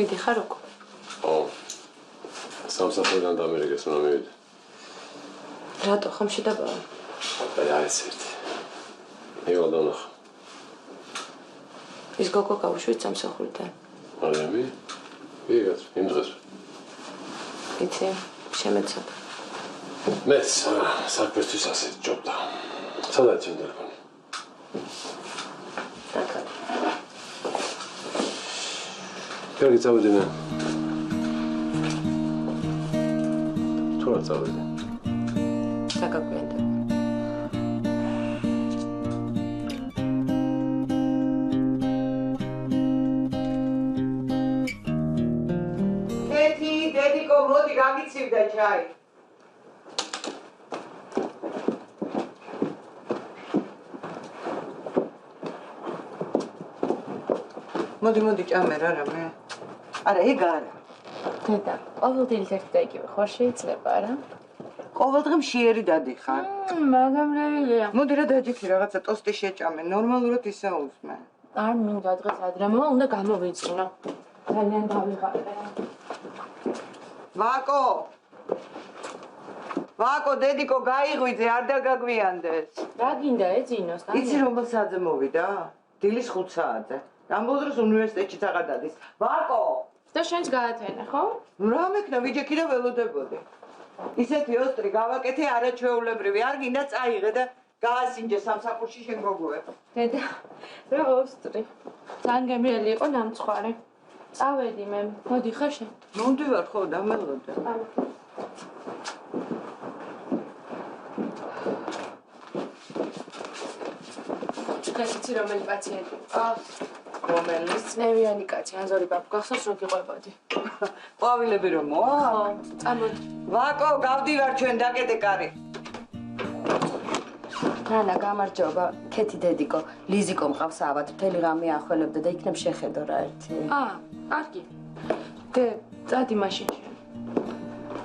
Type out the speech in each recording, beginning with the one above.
მიდიხარ უკვე? ო. სამსახურიდან დამერიგეს უნდა მივიდე. რატო ხომ შედაბავა? არის ერთი. ევალდონახ. ის გოგო გავუშვით სამსახურიდან. არა მე? ვიღაც იმ დღეს. იცი, შემეცად. მეც საქმესთვის ასეთ ჯობდა. სადაც ჩემ ტელეფონი? დაკა. კარგი წავედი მე. თუ რა წავედი? დაგაგვიანდა. კეთი, დედიკო, მოდი გაგიცივდა ჩაი. მოდი ჭამე რა მე. არა, ეგ არა. დედა, ყოველდღიურად ერთი და იგივე ხარ შეიძლება რა? ყოველდღე მშიერი დადიხარ. მაგამრევილია. მოდი რა დაჯიქი რაღაცა ტოსტი შეჭამე, ნორმალურად ისაუზმე. არ მინდა დღეს ადრე მოვა, უნდა გამოვიწყინო. ძალიან დავიღალე. ვაკო, დედიკო, გაიღვიძე, არ დაგაგვიანდეს. რა გინდა ეძინოს? იცი რომელ საათზე მოვიდა? დილის 5 საათზე. ამბობ დროს უნივერსიტეტშიც აღარ დადის. ვაკო! და შენც გაათენე, ხო? რა მექნა, ვიჯექი და ველოდებოდი. ისეთი ოსტრი გავაკეთე არაჩვეულებრივი, არ გინდა წაიღე და გაასინჯე სამსახურში შენ გოგოებს. დედა, რა ოსტრი. ძალიან გემრიელი იყო ნამცხვარი. წავედი მე, მოდი ხარ შენ. მომდივარ ხო, დამელოდე. დღეს იცი რომელი პაციენტი? რომელი? ნევიანი კაცი, აზორი ბაბ, გახსოვს რომ გიყვებოდი. ყვავილები რომ მოა? ხო, წამოდი. ვაკო, გავდივარ ჩვენ დაკეტე კარი. რანა, გამარჯობა. ქეთი დედიკო, ლიზიკო მყავს ავად, მთელი ღამე ახველებდა და იქნებ შეხედო რა ერთი. კარგი. დე, წადი მაშინში.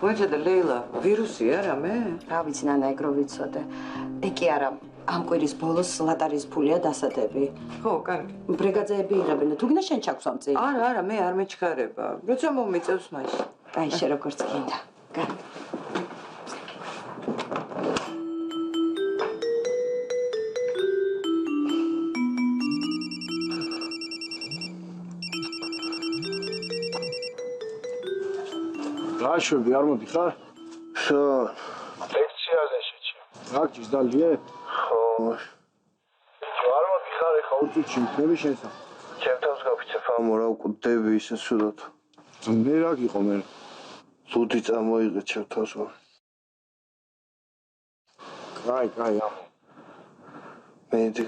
მოიცადე ლეილა, ვირუსია რა მე? რა ვიცი ნანა, ეგ რო ვიცოდე. ეკი არა, ამ კვირის ბოლოს ლატარის ფულია დასადები. ხო, კარგი. ბრიგადები იღებენ და თუ გინდა შენ ჩაქვს ამ წინ. არა, მე არ მეჩქარება. როცა მომიწევს მაშინ. აი, შე როგორც გინდა. კარგი. გაშვები არ მოდიხარ? ხო. ლექციაზე შეჭი. გაგჭირს და ლიე? ხო. არ მოდიხარ ეხა უწუთში მქნები შენსა. ჩემ თავს გაფიცებ ამორა უკდები ისე სულად. მე რა გიყო მე? ლუდი წამოიღე ჩემ თავს. კაი, ამ. მედი.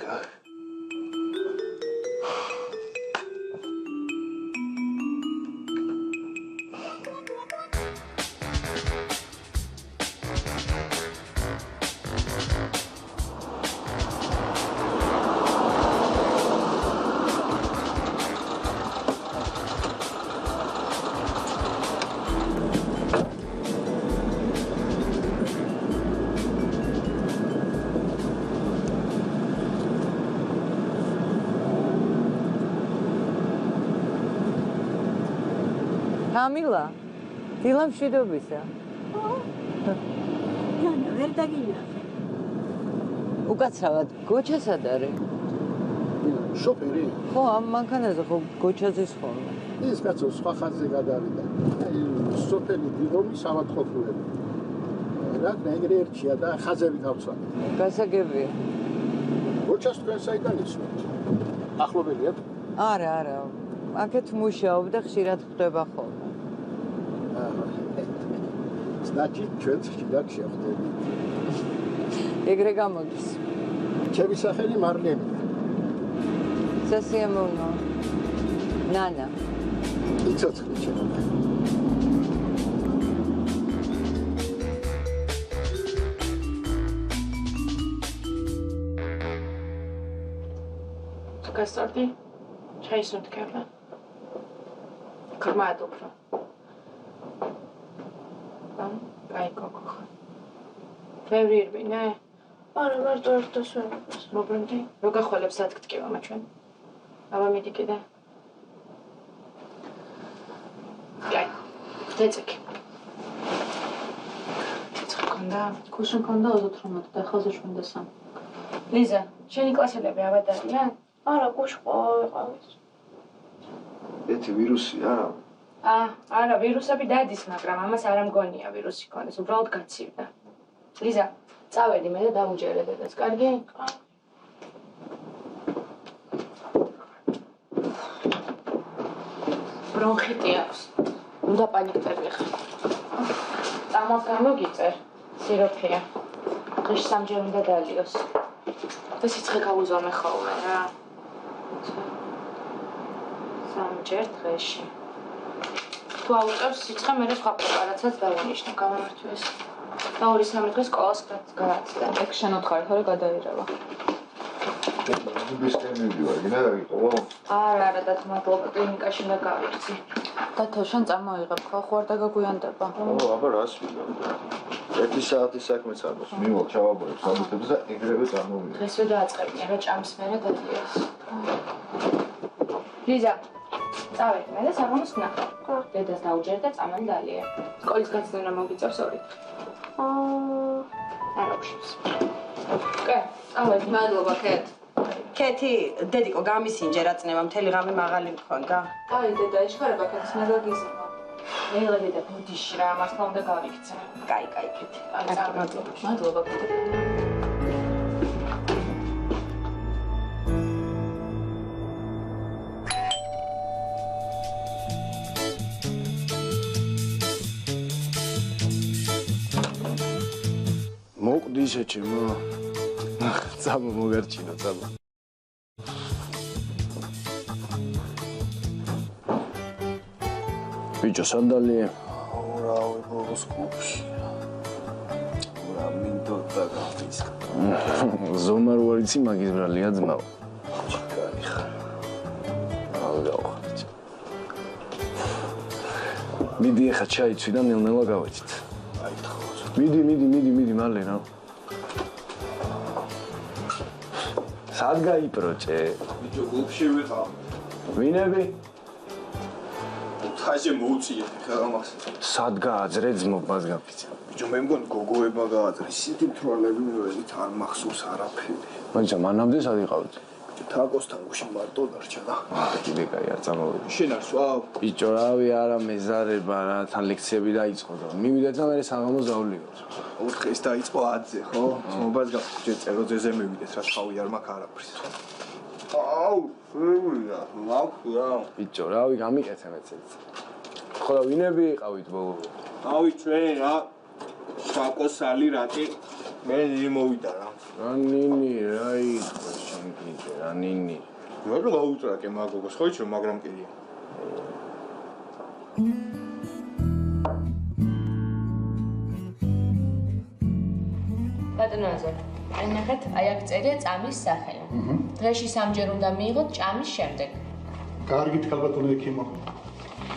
კამილა, დილა მშვიდობისა. ნანა, ვერ დაგინახე. უკაცრავად, გოჩა სად არის? შოფერი? ხო, ამ მანქანაზე ხო გოჩაზის ხოლმე. ის კაცო სხვა ხაზზე გადავიდა. აი, სოფელი დილომი სამათყოფლები. რადგან ეგრე ერთია და ხაზები გავცვალე. გასაგებია. გოჩას თქვენ საიდან ისმენთ? ახლობელია? არა. აქეთ მუშაობ და ხშირად ხვდება ხოლმე. значит, ჩვენ ხშირად შევხვდებით. ეგრე გამოდის. ჩემი სახელი მარლენია. სასიამოვნო. ნანა. იცოცხლე ჩემო. გასწორდი? ჩაის უთქება. გრმად უფრო. კაი გოგო. ბევრი ირბინე? არა, მარტო ერთ დასვენებას. მობრუნდი? რო გახვალებს სად გტკივა მაჩვენ? აბა მიდი კიდე. დეწეკი. ცეცხლი ქონდა? გუშინ ქონდა 38 და ახალზე 83. ლიზა, შენი კლასელები ავად არიან? არა, გუშინ ყავით. ეთი ვირუსია? არა, ვირუსები დადის, მაგრამ ამას არ ამგონია ვირუსი ქონდეს, უბრალოდ გაცივდა. ლიზა, წავედი მე და დავუჯერე დედას, კარგი? ბრონხიტი აქვს. უნდა პანიკწერდი ხარ. წამოს გამოგიწერ. სიროფია. დღეში სამჯერ უნდა დალიოს. და სიცხე გავუზომე ხოლმე რა. სამჯერ დღეში. თუ აუწევს სიცხე, მე სხვა პრეპარატსაც დავუნიშნო, გამომართვეს. და 2-3 დღე სკოლას გააცდა. ეგ შენოთ ხარ, თორე გადაირევა. ბისკემები ვარ, გინდა გაიყო? არა, დათმობლობა კლინიკაში უნდა გავიქცი. და თოშან წამოიღებ, ხო ხوار და გაგვიანდება. აბა რას ვიდა? 1 საათის საქმეც არ მოს. მივალ ჩავაბოლებ საბუთებს და ეგრევე წარმოვიდი. დღესვე დააწყებია, რა ჭამს მერე დადიოს. ლიზა, წავედი მე და საღამოს ვნახავ. დედას დაუჯერ და წამან დალია. სკოლის გაცნობა მოგიწევს 2 დღე. არ აქვს. კე, წავედი. მადლობა, ქეთ. ქეთი, დედიკო გამისინჯე რა წნება, მთელი ღამე მაღალი მქონდა. აი, დედა, იშხარება ქეთის მე გაგიზება. ელა დედა, ბუდიში რა, მართლა უნდა გავიქცე. კაი, ქეთი. მადლობა. მადლობა, ქეთი. მოკვდი ისე ჩემო. წამო მოგარჩინო, წამო. ბიჭო, სანდალი. რავი, ბოლოს კლუბში. რა მინდოდა გავიც. ზომარ ვარიცი მაგის ბრალია ძმაო. კარი ხარ. რა გავხარეთ. მიდი ახლა ჩაიცვი და ნელ-ნელა გავეცით. აი თხო. მიდი, მალე რა. სად გაიპროჭე? ბიჭო, კლუბში ვიყავ. ვინები? თაჟე მოუწიეთ ხა ამას. სად გააძრე ძმობას გაფიცე? ბიჭო, მე მგონი გოგოებმა გააძრე. ისეთი თვალები მივედით არ მახსოვს არაფერი. მაგრამ მანამდე სად იყავით? თაკოსთან გუშინ მარტო დარჩა და. კიდე კაი არ წამოვიდი. შენ არ სვავ? ბიჭო, რავი, არა მეზარება რა, თან ლექციები დაიწყო და მივიდეთ და მე საღამოს დავლიოთ. 4 დღეს დაიწყო 10-ზე, ხო? ძმობას გახსოვს, წეროძეზე მივიდეთ, რა თავი არ მაქვს არაფრის. აუ, ვიღა, ლავქურა. ბიჭო, რავი, გამიკეთე მეცეც. ხო და ვინები იყავით ბოლოს? ავი ჩვენ რა. საკოსალი რატი მე მოვიდა რა. რა ნინი, რა იყო შენ კიდე, რა ნინი. ვერ გაუწრაკე მაგოგოს, ხო იცი რომ მაგრამ კიდია. ბატონოზე, ნახეთ, აი აქ წერია წამის სახელი. დღეში სამჯერ უნდა მიიღოთ ჭამის შემდეგ. კარგით, ქალბატონო ექიმო.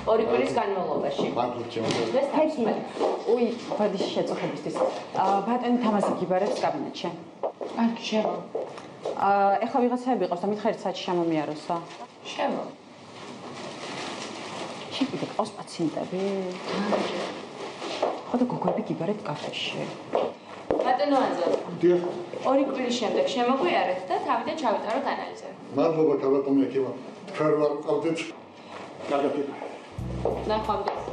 2 კვირის განმავლობაში. მადლობ ჩემო. დღეს თექიმ. უი, ბადის შეწუხებისთვის. ბატონი თამაზი გიბარებს კაბინეტში. კარგი, შემო. ეხლა ვიღაცები ყავს და მითხარით საათში შემომიაროსო. შემო. შენ კიდე ყავს პაციენტები? ხო და გოგოები გიბარეთ კაფეში. ბატონოზე. დიახ. 2 კვირის შემდეგ შემოგვიარეთ და თავიდან ჩავიტაროთ ანალიზი. მადლობა ქალბატონო ექიმო. თქვენ ვარ ყავდეთ. კარგად. ნახვამდის.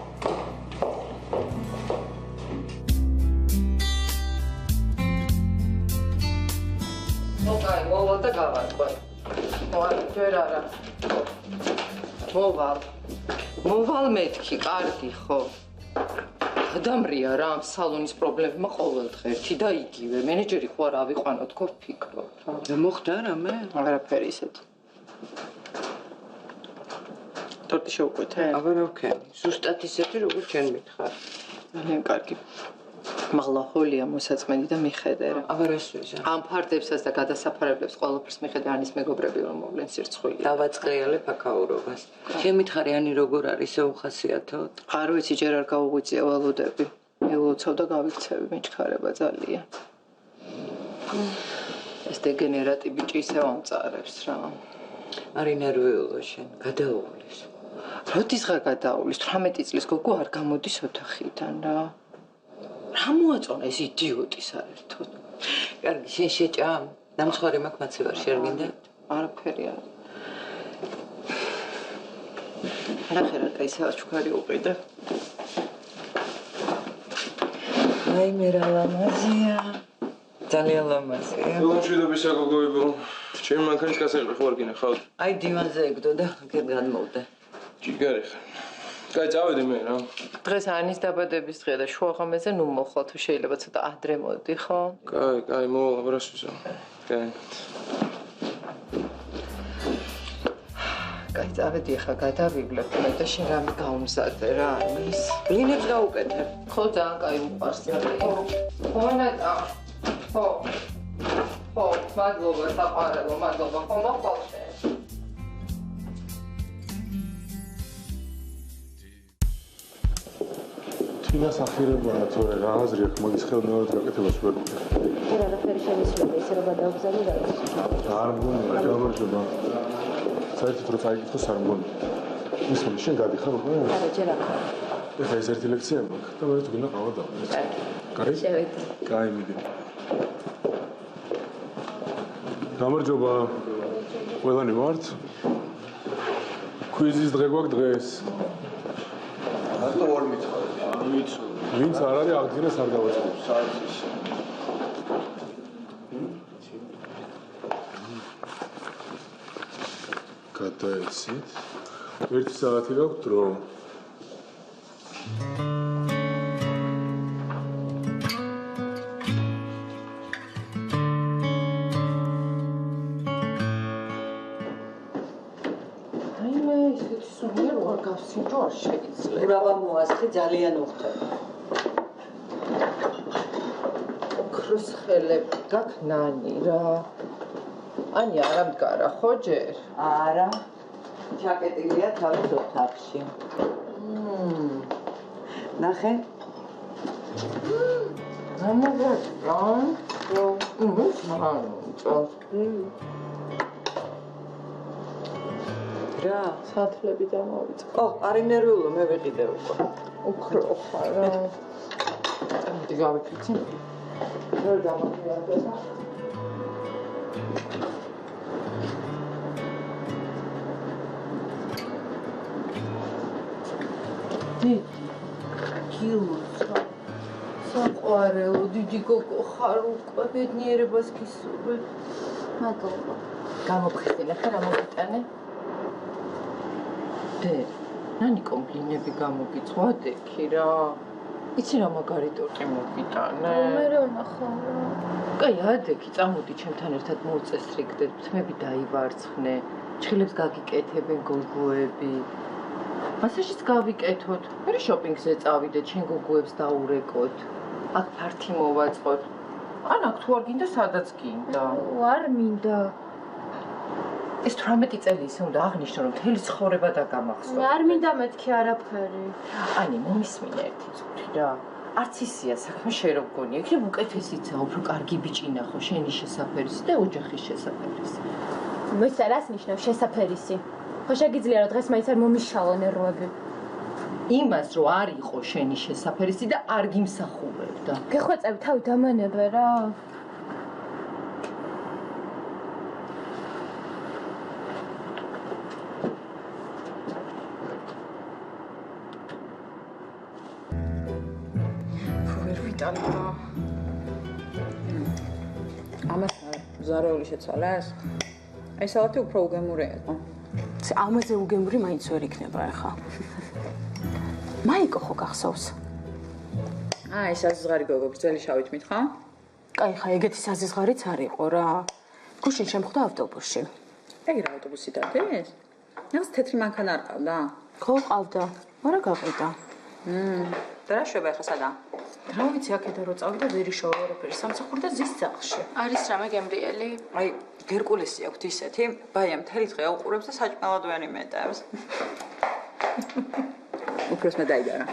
მოკაი, მოვალ და გავარკვე. მოვალ, ჯერ არა. მოვალ მეთქი, კარგი, ხო? ადამრია რა, სალონის პრობლემა ყოველდღე ერთი და იგივე. მენეჯერი ხო არ ავიყვანო, თქო ფიქრობ რა. და მოხდა რამე? აღარაფერი ისეთი. ტორტი შევკვეთე? აბა ოკეი. ზუსტად ისეთი როგორც ჩვენ მითხარ. ძალიან კარგი. მაღლა ჰოლია მოსაწმენი და მიხედე რა. აბა რას ვიზა? ამ ფარდებსაც და გადასაფარებლებს ყველაფერს მიხედე ანის მეგობრები რომ მოვლენ სირცხვილი. დავაწყრიალებ აკაურობას. შენ მითხარი ანი როგორ არის უხასიათოდ? არ ვიცი, ჯერ არ გავუღვიწია ვალოდები. ელოცავ და გავიქცევი, მეჩქარება ძალიან. ეს დეგენერატი ბიჭი ისევ ამწარებს რა. არი ნერვიულო შენ, გადაუღლის. როდისღა გადაულის 18 წლის გოგო არ გამოდის ოთახიდან რა. რა მოაწონა ეს იდიოტი საერთოდ. კარგი, შენ შეჭა. ნამსხარი მაქვს მაცივარში არ გინდა? არაფერი არ. არახერა კაისა ჩუქარი უყიდე. აი მე რა ლამაზია. ძალიან ლამაზია. ლამშვიდობისა გოგოებო. ჩემ მანქანის კასები ხო არ გინახავთ? აი დივანზე ეგდო და გერ განმოვდა. ჯიგარი ხარ. კაი, წავედი მე რა. დღეს ანის დაბადების დღეა და შუაღამეზე ნუ მოხვალ თუ შეიძლება ცოტა ადრე მოდი ხო? კაი, მოვალ აბრასვისო. კაი. კაი, წავედი ახლა გადავივლებ მე და შენ რამე გაუმზადე რა არის. ბლინებს გავუკეთე. ხო, ძალიან კაი უყვარს. ხო, ნეტა. ხო. ხო, მადლობა, საყვარელო, მადლობა. ხო, მოხვალ შენ. თინას ახირებაა თორე რა აზრი აქვს მაგის ხელმეორედ გაკეთებას ვერ ვქნა. ვერ არაფერი შემიძლია ისე რომ გადავგზავნო რა ის. არ მგონია, გამარჯობა. საერთოდ რო წაიკითხო არ მგონია. ისმის შენ გადიხარ უკვე? არა, ჯერ აქ. ეხლა ეს ერთი ლექცია მაქვს და მე თუ გინდა ყავა დავდე. კარგი. შევედი. კაი, მიდი. გამარჯობა. ყველანი ვართ? კვიზის დღე გვაქვს დღეს. რატო არ მიცხოვეთ? ვინც არ არის აღდგენას არ დავაწყობს. გადაეცით. ერთი საათი გაქვთ დრო. ბრავა მოასხი ძალიან უხდება. ოქროს ხელები გაქვს ნანი რა. ანი არ ამდგარა ხო ჯერ? არა. ჩაკეტილია თავის ოთახში. ნახე. გამოგაჭრან? რა? სათლები დამოვიწყე. არი ნერვიულო მე ვიყიდე უკვე. ოქრო ხარ რა. წამდი გავიქცი. ვერ დამოგვიარდა. საყვარელო, დიდი გოგო ხარ უკვე, ბედნიერებას გისურვებ. მადლობა. გამოფხიზნე ხარ რა მოგიტანე? ნანი კომპლინები გამოგიწვა დექი რა. იცი რა მაგარი ტორტი მოგიტანე? მე რა ვნახავ რა. კაი, ადექი, წამოდი ჩემთან ერთად მოვწესრიგდეთ, თმები დაივარცხნე, ჩხილებს გაგიკეთებენ გოგოები. მასაშიც გავიკეთოთ. მე შოპინგზე წავიდეთ, შენ გოგოებს დაურეკოთ. აქ ფართი მოვაწყოთ. ან აქ თუ არ გინდა, სადაც გინდა. არ მინდა. ეს 18 წელი ისე უნდა აღნიშნო, რომ მთელი ცხოვრება დაგამახსოვრე. არ მინდა მეთქი არაფერი. ანი, მომისმინე ერთი წუთი რა. არც ისია საქმე შენ რო გგონია, იქნებ უკეთესიცა, უფრო კარგი ბიჭინა ხო, შენი შესაფერისი და ოჯახის შესაფერისი. მოიცა რას ნიშნავს შესაფერისი? ხო შეგიძლია რომ დღეს მაინც არ მომიშალო ნერვები. იმას რომ არ იყო შენი შესაფერისი და არ გიმსახურებდა. გეხვეწები თავი დამანებე რა. ამას ზარეული შეცვალეს? აი სალათი უფრო უგემური იყო. ამაზე უგემური მაინც ვერ იქნება ახლა. მაიკო ხო გახსოვს? ეს საზღარი გოგო გრძელი შავით მითხა? კაი, ხა ეგეთი საზღარიც არ იყო რა. გუშინ შემხვდა ავტობუსში. ეგ რა ავტობუსი დადეს? ნას თეთრი მანქანა არ ყავდა? ხო, ყავდა. არა გაყიდა. და რა შვება ახლა სადა? რა ვიცი, აქედან რო წავიდა ვერ იშოვა არაფერი, სამსახურდა ზის სახლში. არის რამე გემრიელი? აი, გერკულესი აქვს ისეთი, ბაია მთელი დღე აუყურებს და საჭმელად ვერ იმეტებს. უფროს მე დაიდარა.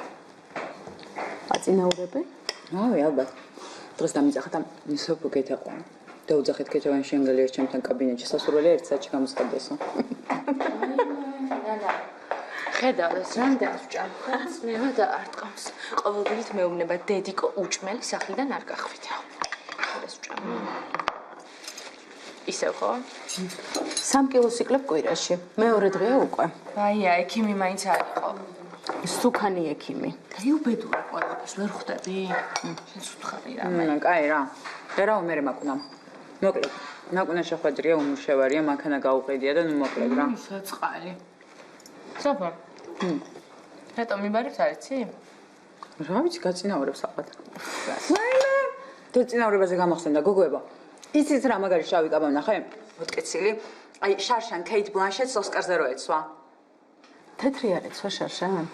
აწინაურებენ? აი, ალბათ. დღეს დამიძახა და ისო გეთაყვანა. დაუძახეთ ქეთევანი შენგელიერ ჩემთან კაბინეტში სასურველი ერთ საათში გამოსხადესო. ხედავს რამდენს ვჭამხავს, მემა დაარტყამს. ყოველდღიურად მეუბნება დედიკო უჭმელი სახლიდან არ გახვიდა. ეს ვჭამ. ისევ ხო? 3 კილოს იკლებ კვირაში. მეორე დღეა უკვე. აია, ექიმი მაინც არისო. სუქანი ექიმი. დაიუბედურა ყველაფერს, ვერ ხვდები? შენს უთხარი რა. კაი რა. ერაო მე მაკვნა. მოკლედ. მაკვნა შეხვედრია უმუშევარია, მანქანა გაუყიდია და ნუ მოკლედ რა. საწყალი. საფარ. რატომ მიბარებს არ იცი? რა ვიცი, გაწინაურებს ალბათ. ვაიმე. დაწინაურებაზე გამახსენდა გოგოებო. ისიც რა მაგარი შავი კაბა ნახე? მოტკეცილი. აი შარშან კეით ბლანშეტს ოსკარზე რო ეცვა. თეთრი არ ეცვა შარშან?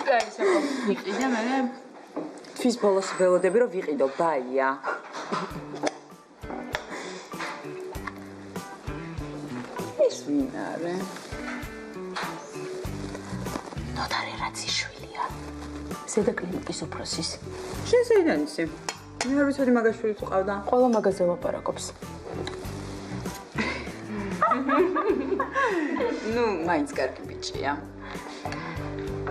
კაი, საკო. ვიყიდე მე. თვის ბოლოს ველოდები რომ ვიყიდო, ბაია. ეს მინარე. ნოტარი რაციშვილია. ზედა კლინიკის უფროსის. შესაძლოა. მე არ ვიცოდი მაგაშვილი თუ ყავდა. ყველა მაგაზე ლაპარაკობს. ნუ, მაინც კარგი ბიჭია.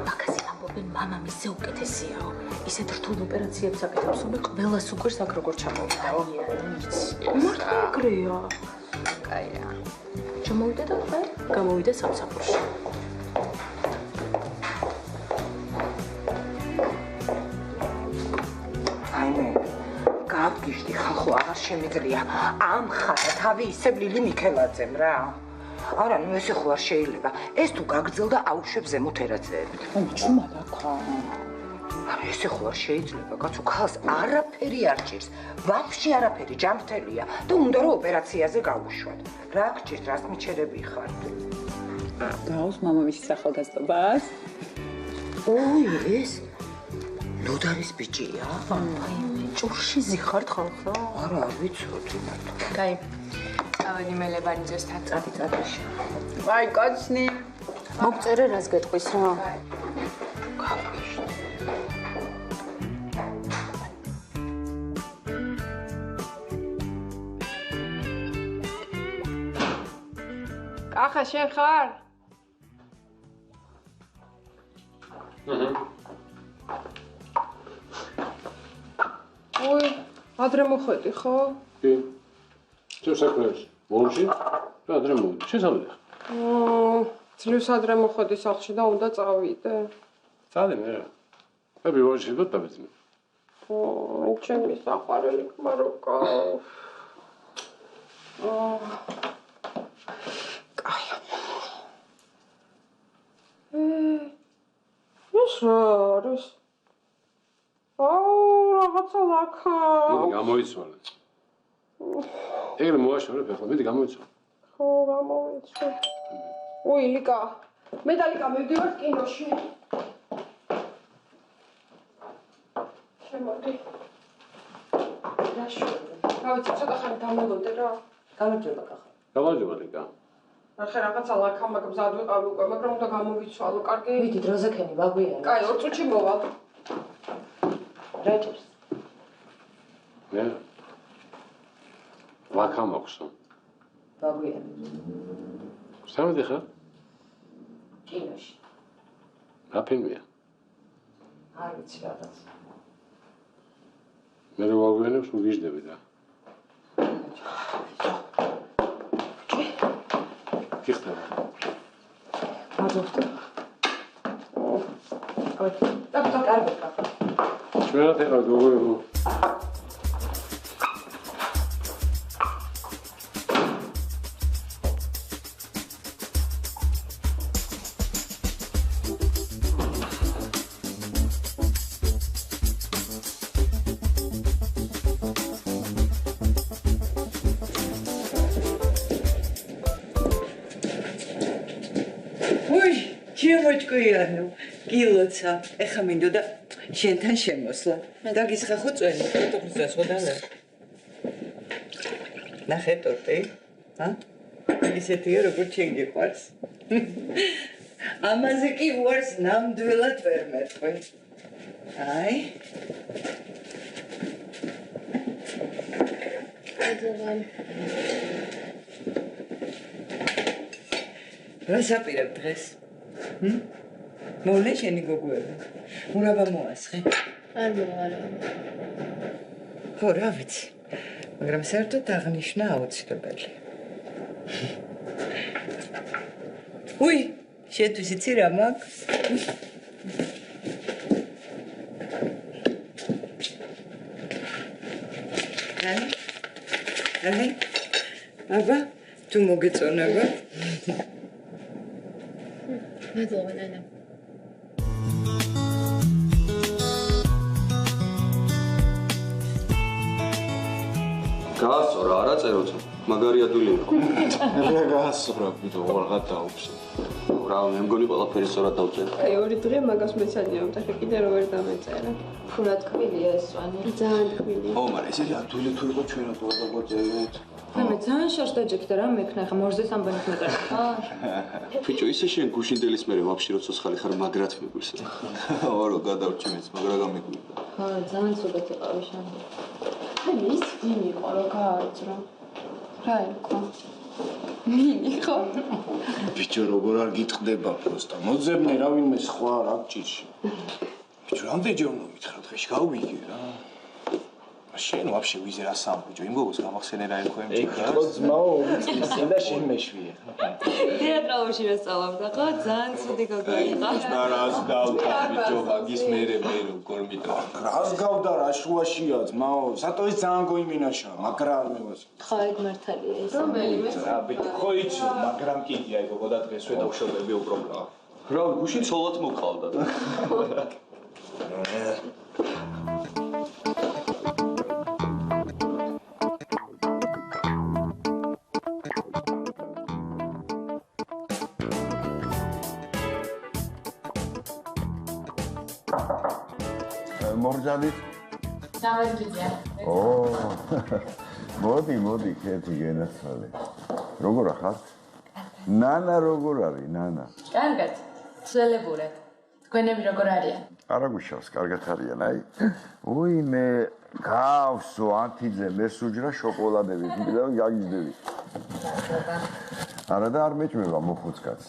მაგაზე ამბობენ მამამისზე უკეთესიაო. ისეთ რთულ ოპერაციებს აკეთებს, რომ ყველას უყურს აქ როგორ ჩამოვიდაო. მართლა ეგრეა. კაი რა. ჩამოვიდა და ხე? გამოვიდა სამსახურში. გაბგიშდი ხალხო აღარ შემიძლია ამ ხათა თავი ისე ბლილი მიქელაძემ რა არა ნუ ესე ხო არ შეიძლება ეს თუ გაგრძელდა აუშვებ ზემოთ ერაძეებით ჩუმა დაქვა არა ესე ხო არ შეიძლება კაცო ხალხს არაფერი არ ჭირს ვაფშე არაფერი ჯანმრთელია და უნდა რომ ოპერაციაზე გავუშვათ რა გჭირს რას მიჩერები ხარ გავს მამამისის ახალგაზრდობას ოი ეს ნოდარის ბიჭია ჭურში ზიხართ ხალხო? არა, არ ვიცოდი მართლა. კაი. ავენი მელებანიძეს თაწადი წადაში. აი, კაცნი. მოგწერე რას გეტყვის რა? კახა შენ ხარ? ой, ადრე მოხვედი ხო? კი. თუ საქმეებს მოლში, რა ადრე მოვიდი. შესავალი. ძლივს ადრე მოხვედი სახლში და უნდა წავიდე. წავიდე მე რა. მე ბიუჯეტი დავეძინე. ჩემი საყვარელი ხმაროკა. კაი. ეს არის რაღაცა ლაკა. მოდი გამოიცვალე. ეგრე მოაშორებ ახლა, მიდი გამოიცვალე. ხო, გამოიცვალე. უი, ლიკა. მე და ლიკა მივდივართ კინოში. შემოდი. დაშორე. გავიცი, ცოტა ხანი დამოლოდე რა. გამარჯობა კახა. გამარჯობა ლიკა. ახლა რაღაცა ლაკა მაგ მზად ვიყავი უკვე, მაგრამ უნდა გამოვიცვალო, კარგი? ვიდი დროზე ქენი, ვაგვიანო. კაი, 2 წუთში მოვალ. რაჭერს. მე ლაკა მაქვს. ვაგვიანო. სამოდი ხარ? კინოში. რა ფილმია? არ ვიცი რაღაც. მე რო ვაგვიანებს უგიჟდები და. გიხდება. მადლობა. ой, так, კარგი. ჩვენად ეხლა გოგოებო. ჩემოჭკვიანო, კილოცა, ეხა მინდოდა შენთან შემოსვლა. დაგისხახო წვენი, ფოტოხიზას ხოდანა. ნახე ტორტი, ჰა? ისეთია როგორც შენ გიყვარს. ამაზე კი უარს ნამდვილად ვერ მეთქვი. აი. რასაპირებ დღეს? მოვლე შენი გოგოები. მურაბა მოასხე. არ მოარო. ხო, რა ვიცი. მაგრამ საერთოდ აღნიშნა აუცილებელი. უი, შეთვის იცი რა მაქვს? აი, აბა, თუ მოგეწონება? მადლობა, ნანა. გაასწორა, არა წეროცა. მაგარი ადვილი იყო. რა გაასწორა, ბიჭო, ვარღა დაუψე. რა, მე მგონი ყველაფერი სწორად დავწერე. აი, ორი დღე მაგას მეცადიამ და კიდე რო ვერ დამეწერა. ფულა თქმილია ეს ვანი. ძალიან თქმილია. ო, მაგრამ ესე ადვილი თუ იყო ჩვენ რატო არ დაგვაწერეთ? მე ძალიან შორს დაჯექი და რა მექნა ხა მორზეს ამბანით მეტყვი. ბიჭო, ისე შენ გუშინდელის მერე ვაფშე რო ცოცხალი ხარ, მაგრად მიგვირს. ორო, გადავჭი მეც, მაგრა გამიგვიდა. ხო, ძალიან სულაც იყავი შენ. აი, ის ვინ იყო რო გააძრო? რა იყო? ვინ იყო? ბიჭო, როგორ არ გიტყდება პროსტა. მოძებნე რა ვინმე სხვა რა გჭირში. ბიჭო, რამდენჯერ უნდა მითხრა დღეში გავიგე რა. შენ ვაფშე ვიზე რა სამ ბიჭო, იმ გოგოს გამახსენე რა იყო იმ ჭიქა. ეხო ძმაო, ვიცი და შენ მეშვია. თეატრალში რა სწავლობდა, ხო? ძალიან ცუდი გოგო იყო. და რას გავდა ბიჭო, მაგის მერე გორმიტა. რას გავდა რა შუაშია ძმაო, სატოვის ძალიან გოიმინაშა, მაგრა არ მევას. ხო, ეგ მართალია ეს. რომელიმე? რა ბიჭო, ხო იცი, მაგრამ კიდია ეგ გოგო და დღესვე დავშობები უპრობლემა. რა, გუშინ ცოლად მოყავდა. მორჯალით? დავერგიძია. ო. მოდი, კეთი გენაცვალე. როგორ ახართ? ნანა როგორ არის, ნანა? კარგად. ცველებურად. თქვენები როგორ არიან? არა გუშავს, კარგად არიან, აი. უი, მე გავსო ანთიძე, მე სუჯრა შოკოლადებით, და გაგიძდები. არა და არ მეჭმება მოხუცკაც.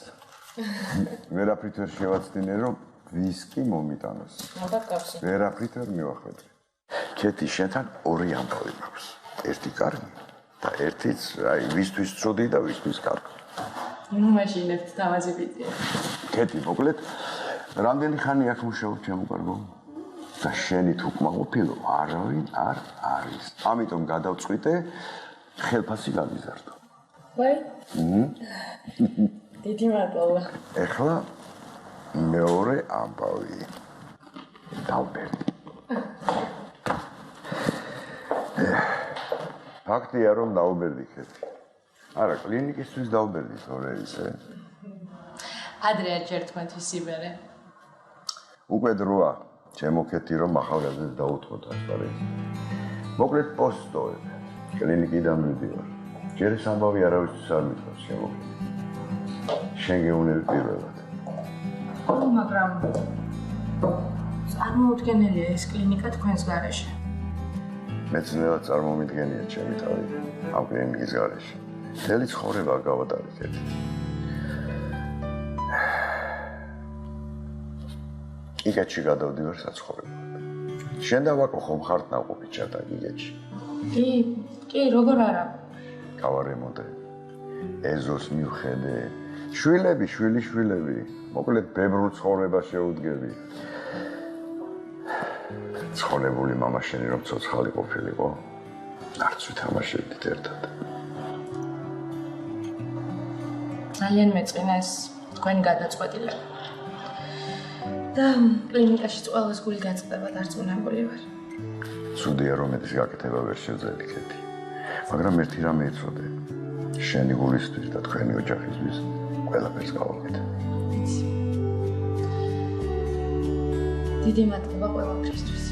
ვერაფრით ვერ შევაცდინე, რომ ვისკი მომიტანოს. მოგაკავსი. ვერაფრით ვერ მივახვედრე. კეთი, შენთან ორი ამბავი მაქვს. ერთი კარგი და ერთიც, აი, ვისთვის ცუდი და ვისთვის კარგი. ნუ მაშინებთ დამაზებიდია. კეთი, მოკლედ, რამდენი ხანი აქ მუშაობ ჩემო კარგო? და შენით უკმაყოფილო არავინ არ არის. ამიტომ გადავწყვიტე ხელფასი გამიზარდო. ვაი? დიდი მადლობა. ეხლა მეორე ამბავი. დავბერდი. ფაქტია რომ დავბერდი კეთი. არა, კლინიკისთვის დავბერდი თორე ისე. ადრე აჭერ თქვენთვის სიმერე. უკვე დროა, ჩემო კეთი რომ ახალგაზრდებს დაუთმოთ ასპარეზი. მოკლედ პოსტოებ. კლინიკიდან მივდივარ. ჯერ ეს ამბავი არავისთვის არ მითხრას, ჩემო. შენ გეუნები პირველად. მაგრამ წარმოუდგენელია ეს კლინიკა თქვენს გარეშე. მეცნიერად წარმომიდგენია ჩემი თავი ამ კლინიკის გარეშე. მთელი ცხოვრება გავატარე კეთი. გიგეთში გადავდივარ საცხოვრებლად. შენ და ვაკო ხომ ხართ ნაყოფი ჩატა გიგეთში? კი, როგორ არა? გავარემონტე. ეზოს მივხედე. შვილები. მოკლედ ბებრულ ცხოვრებას შეუდგები. ცხოვრებული მამა შენი რომ ცოცხალი ყოფილიყო, არც ვითამაშებდით ერთად. ძალიან მეწყინეს თქვენი გადაწყვეტილება. და კლინიკაში ყველას გული გაწყდება დარწმუნებული ვარ. ცუდია რომ ეს გაკეთება ვერ შეძლები კეთი. მაგრამ ერთი რამე იცოდე. შენი გულისთვის და თქვენი ოჯახისთვის ყველაფერს გავაკეთე. დიდი მადლობა ყველაფრისთვის.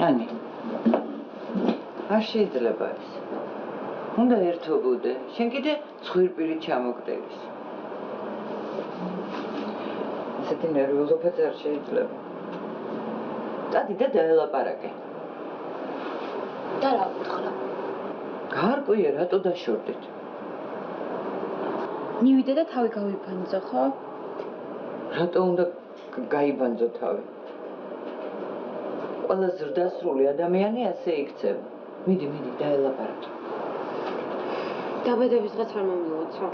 Ani. არ შეიძლება ეს. უნდა ერთობოდე. შენ კიდე ცხვირპირით ჩამოგდერის. ესეთი ნერვიულობაც არ შეიძლება. წადი და დაელაპარაკე. და რა უთხრა? გარკვია, რატო დაშორდით? მივიდე და თავი გავიბანძო, ხო? რატო უნდა გაიბანძო თავი? ყველა ზრდასრული ადამიანი ასე იქცევა. მიდი, დაელაპარაკე. დაბადების დღეს არ მომილოცო.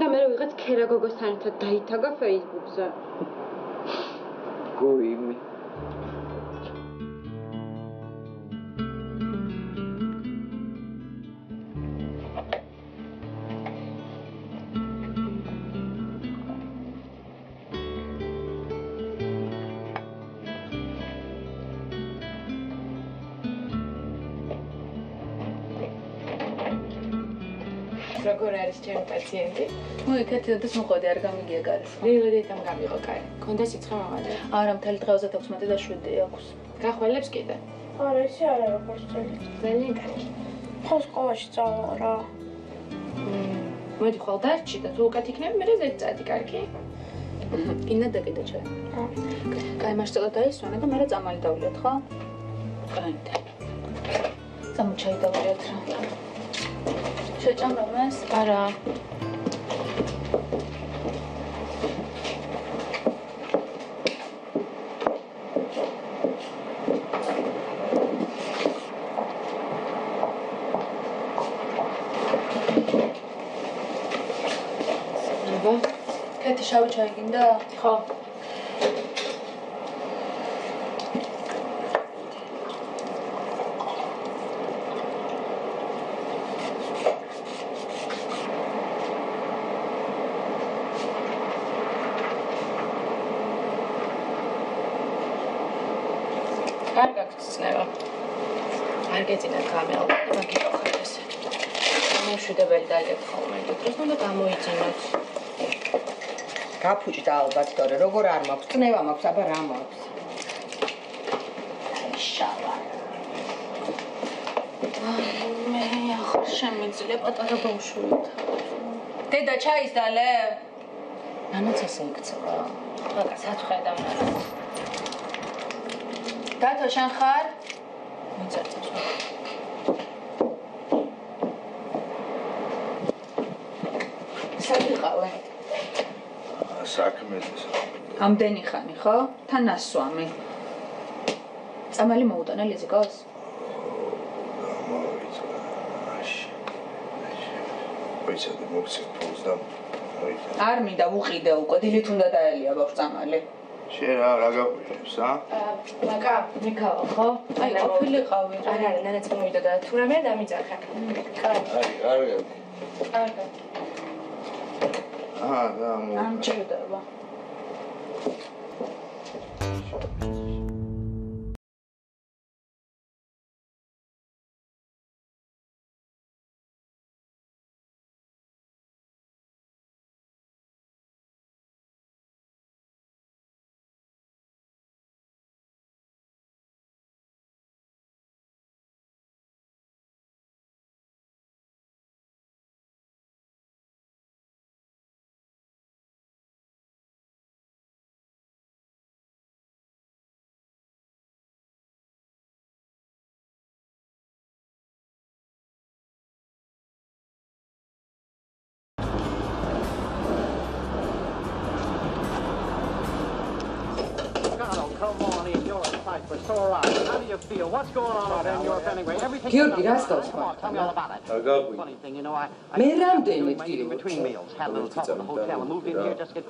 და მე ვიღაც ქერა გოგოსთან ერთად დაითაგა Facebook-ზე. გოიმი. როგორ არის ჩემი პაციენტი? მოიქეთ და მოყოდი არ გამიგია გარეს. რილედიდან გამიღო კარი. კონდა სიცხე მაღალი. არა, მთელი დღეზე 16 და 7 აქვს. გახვალებს კიდე? არა, ისე არა როგორც წელი. ძალიან კარგი. ხო, სკოლაში წავა რა. მოდი ხვალ დარჩი და თუ უკეთ იქნები, მე ზედ წადი, კარგი? კიდე და კიდე ჩაი. კაი, მასწავლა დაისვენა და მე წამალი დავლიოთ, ხო? კაი. წამოჩაი დავლიოთ რა. შეჭამრომეს? არა. კეთი შავი ჩაი გინდა? ხო. კარგად გწნევა. არ გეწინათ გამეალ და მაგიტოხარ ესე. მოშვიდებელი დალიათ ხოლმე დროს უნდა გამოიძინოთ. გაფუჭდა ალბათ, თორე როგორ არ მაქვს, წნევა მაქვს, აბა რა მაქვს. შავა. მე ახლა შემიძლია პატარა ბავშვი. დედა ჩაის დალე? მამაც ესე იქცევა. მაგას ათხედავ რა. დათო შენ ხარ? მიწაწევს. საგიყავე? საქმეზე. ამდენი ხანი, ხო? თან ასვამი. წამალი მოუტანა ლიზიკოს? ვეცადე მოგცემ ფულს და არ მინდა უყიდე უკვე, დილით უნდა დაელია ბავშვ წამალი. შენ რა გაყვიებს, ა? მაკა, მიკავა, ხო? აი, ყოფილი ყავი. არა, ნანაც მომიდა და თუ რამე დამიძახა. კარგი. კარგი. კარგი. და ამ ჭირდება. გიორგი, რას გავს მართ? მე რამდენი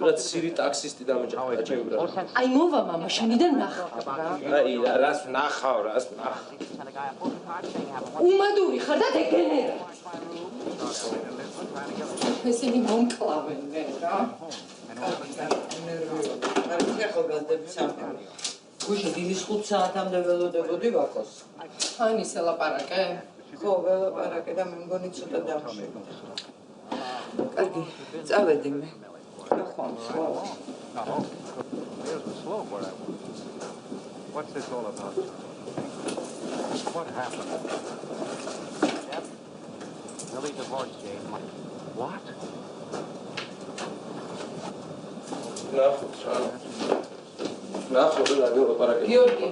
რაც სირი ტაქსისტი დამეჯახა ჩემი ბრატ. აი მოვა მამა, შენიდან ნახავ. აი რას ნახავ. უმადური ხარ და დეგენერა. ესენი მომკლავენ რა. არ ახალგაზრდები სამყარო. გუშინ დილის 5 საათამდე ველოდებოდი ვაკოს. ან ისე ლაპარაკე? ხო, ველაპარაკე და მე მგონი ცოტა დავშვება. კარგი, წავედი მე. ნახვამს. What's this all about? What happened? Yep. Billy divorced Jane. What? Georgi.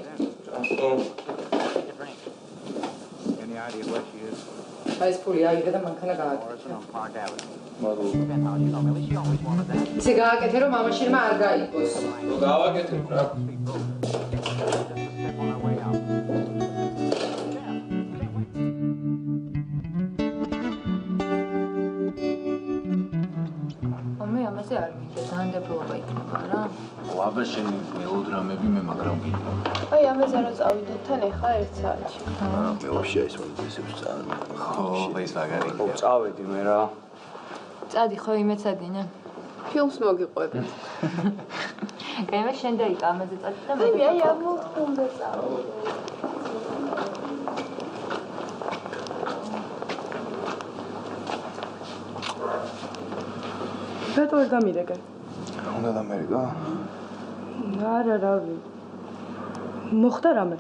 Any idea what she is? აი ეს ფული აიღე და მანქანა გააკეთე. ისე გააკეთე რომ მამაშენმა არ გაიგოს. გავაკეთე რა. ამაზე არ მინდა ზანდებულობა იქნება რა. აბა შენი მელოდრამები მე მაგრამ გინდა. აი ამაზე რა წავიდეთ თან ახლა 1 საათში. მე ვაფშე ეს მომწესებს წავედი. ხო, ეს მაგარი. ხო, წავედი მე რა. წადი ხო იმეცადინე. ფილმს მოგიყვებით. კაი მე შენ დაიკა ამაზე წადი და მე. აი ამოვთხოვდა წავედი. რატო არ გამირეკე? უნდა დამერიგა? არა, რავი. მოხდა რამე?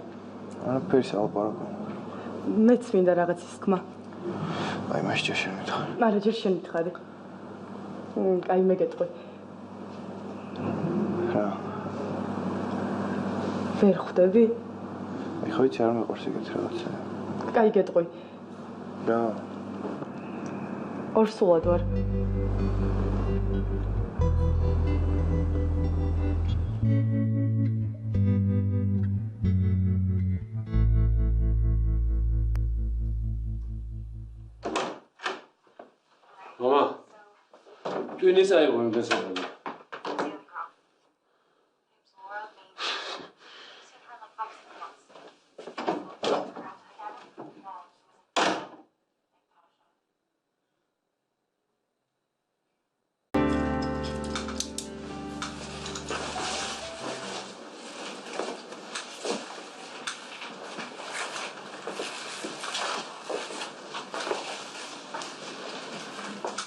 არაფერი საალბარაკო. მეც მინდა რაღაცის თქმა. აი მაშ ჯერ შენ მითხარი. არა, ჯერ შენ მითხარი. კაი მე გეტყვი. რა? ვერ ხვდები? ეხლა ვიცი არ მეყვარს ეგეთ რაღაცა. კაი გეტყვი. რა? ორსულად ვარ. Mama, ტვინის აიღო იმ გასაგები.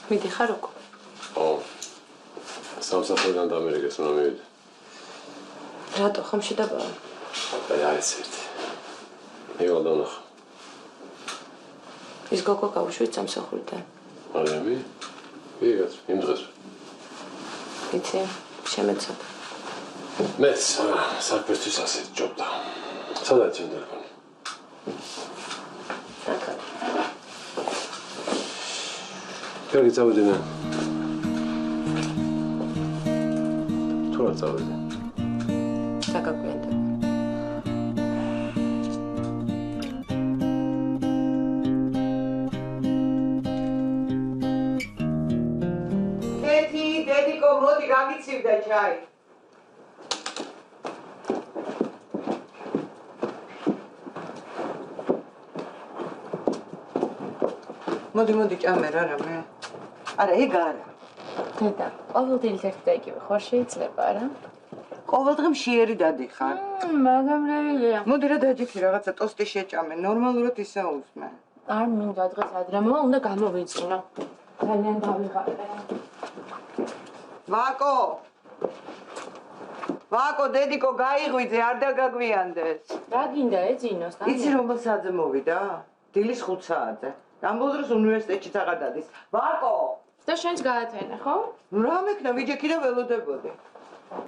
მიდიხარ უკვე? ო. სამსახურიდან დამერიგეს რომ მივიდე. რატო ხომ შედაბავა? აი არის ერთი. მივალ დანახა. ის გოგო გავუშვით სამსახურიდან. არამი? ვიღაც იმ დღეს. იცი, შემეცად. მეც საქმესთვის ასეთ ჯობდა. სადაც ჩემ ტელეფონი? აკა. კარგი, წავედი მე. თუ არ წავედი? საგაგვიანდა. კეთი, დედიკო, მოდი გაგიცივდა ჩაი. მოდი ჭამე რა რამე. არა, ეგ არა. დედა, ყოველდღე ერთი და იგივე ხარ შეიძლება რა? ყოველდღე მშიერი დადიხარ. მაგრამ რეალია. მოდი რა დაჯიქი რაღაცა ტოსტი შეჭამე, ნორმალურად ისაუზმე. არ მინდა დღეს ადრე მოვა, უნდა გამოვიწყინო. ძალიან დავიღალე. ვაკო, დედიკო, გაიღვიძე, არ დაგაგვიანდეს. რა გინდა ეძინოს? იცი რომელ საათზე მოვიდა? დილის 5 საათზე. ამბობ დროს უნივერსიტეტში წაღადადის. ვაკო! და შენც გაათენე, ხო? რა მექნა, ვიჯექი და ველოდებოდი.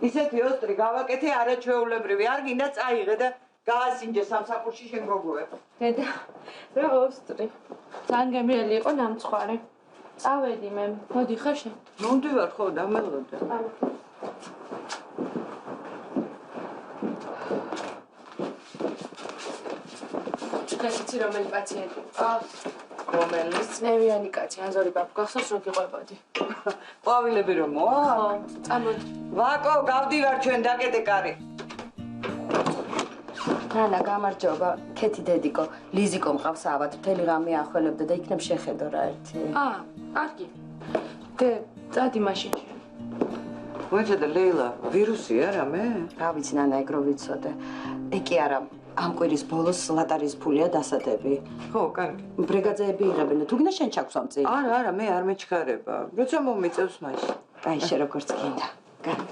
ისეთი ოსტრი გავაკეთე არაჩვეულებრივი, არ გინდა წაიღე და გაასინჯე სამსახურში შენ გოგოებს. დედა, რა ოსტრი. ძალიან გემრიელი იყო ნამცხვარი. წავედი მე, მოდი ხარ შენ. მომდივარ ხო, დამელოდე. დღეს იცი რომელი პაციენტი მყავს? რომელი? წნევიანი კაცი, ანზორი ბაბ, გახსოვს რომ გიყვებოდი. ყვავილები რომ მოა? ხო, წამოდი. ვაკო, გავდივარ ჩვენ დაკეტე კარი. რანა, გამარჯობა. ქეთი დედიკო, ლიზიკო მყავს ავად, მთელი ღამე ახველებდა და იქნებ შეხედო რა ერთი. კარგი. დე, წადი მაშინ. მოიცა და ლეილა, ვირუსია რამე? რა ვიცი, ნანა, ეგ რო ვიცოდე. ეგ კი არა, ამ კვირის ბოლოს ლატარის ფულია დასადები. ხო, კარგი. ბრიგადები იღებენ, თუ გინდა შენ ჩაგვს ამ წინ. არა, მე არ მეჩქარება. როცა მომიწევს მაშინ. აი, შე როგორც გინდა. კარგი.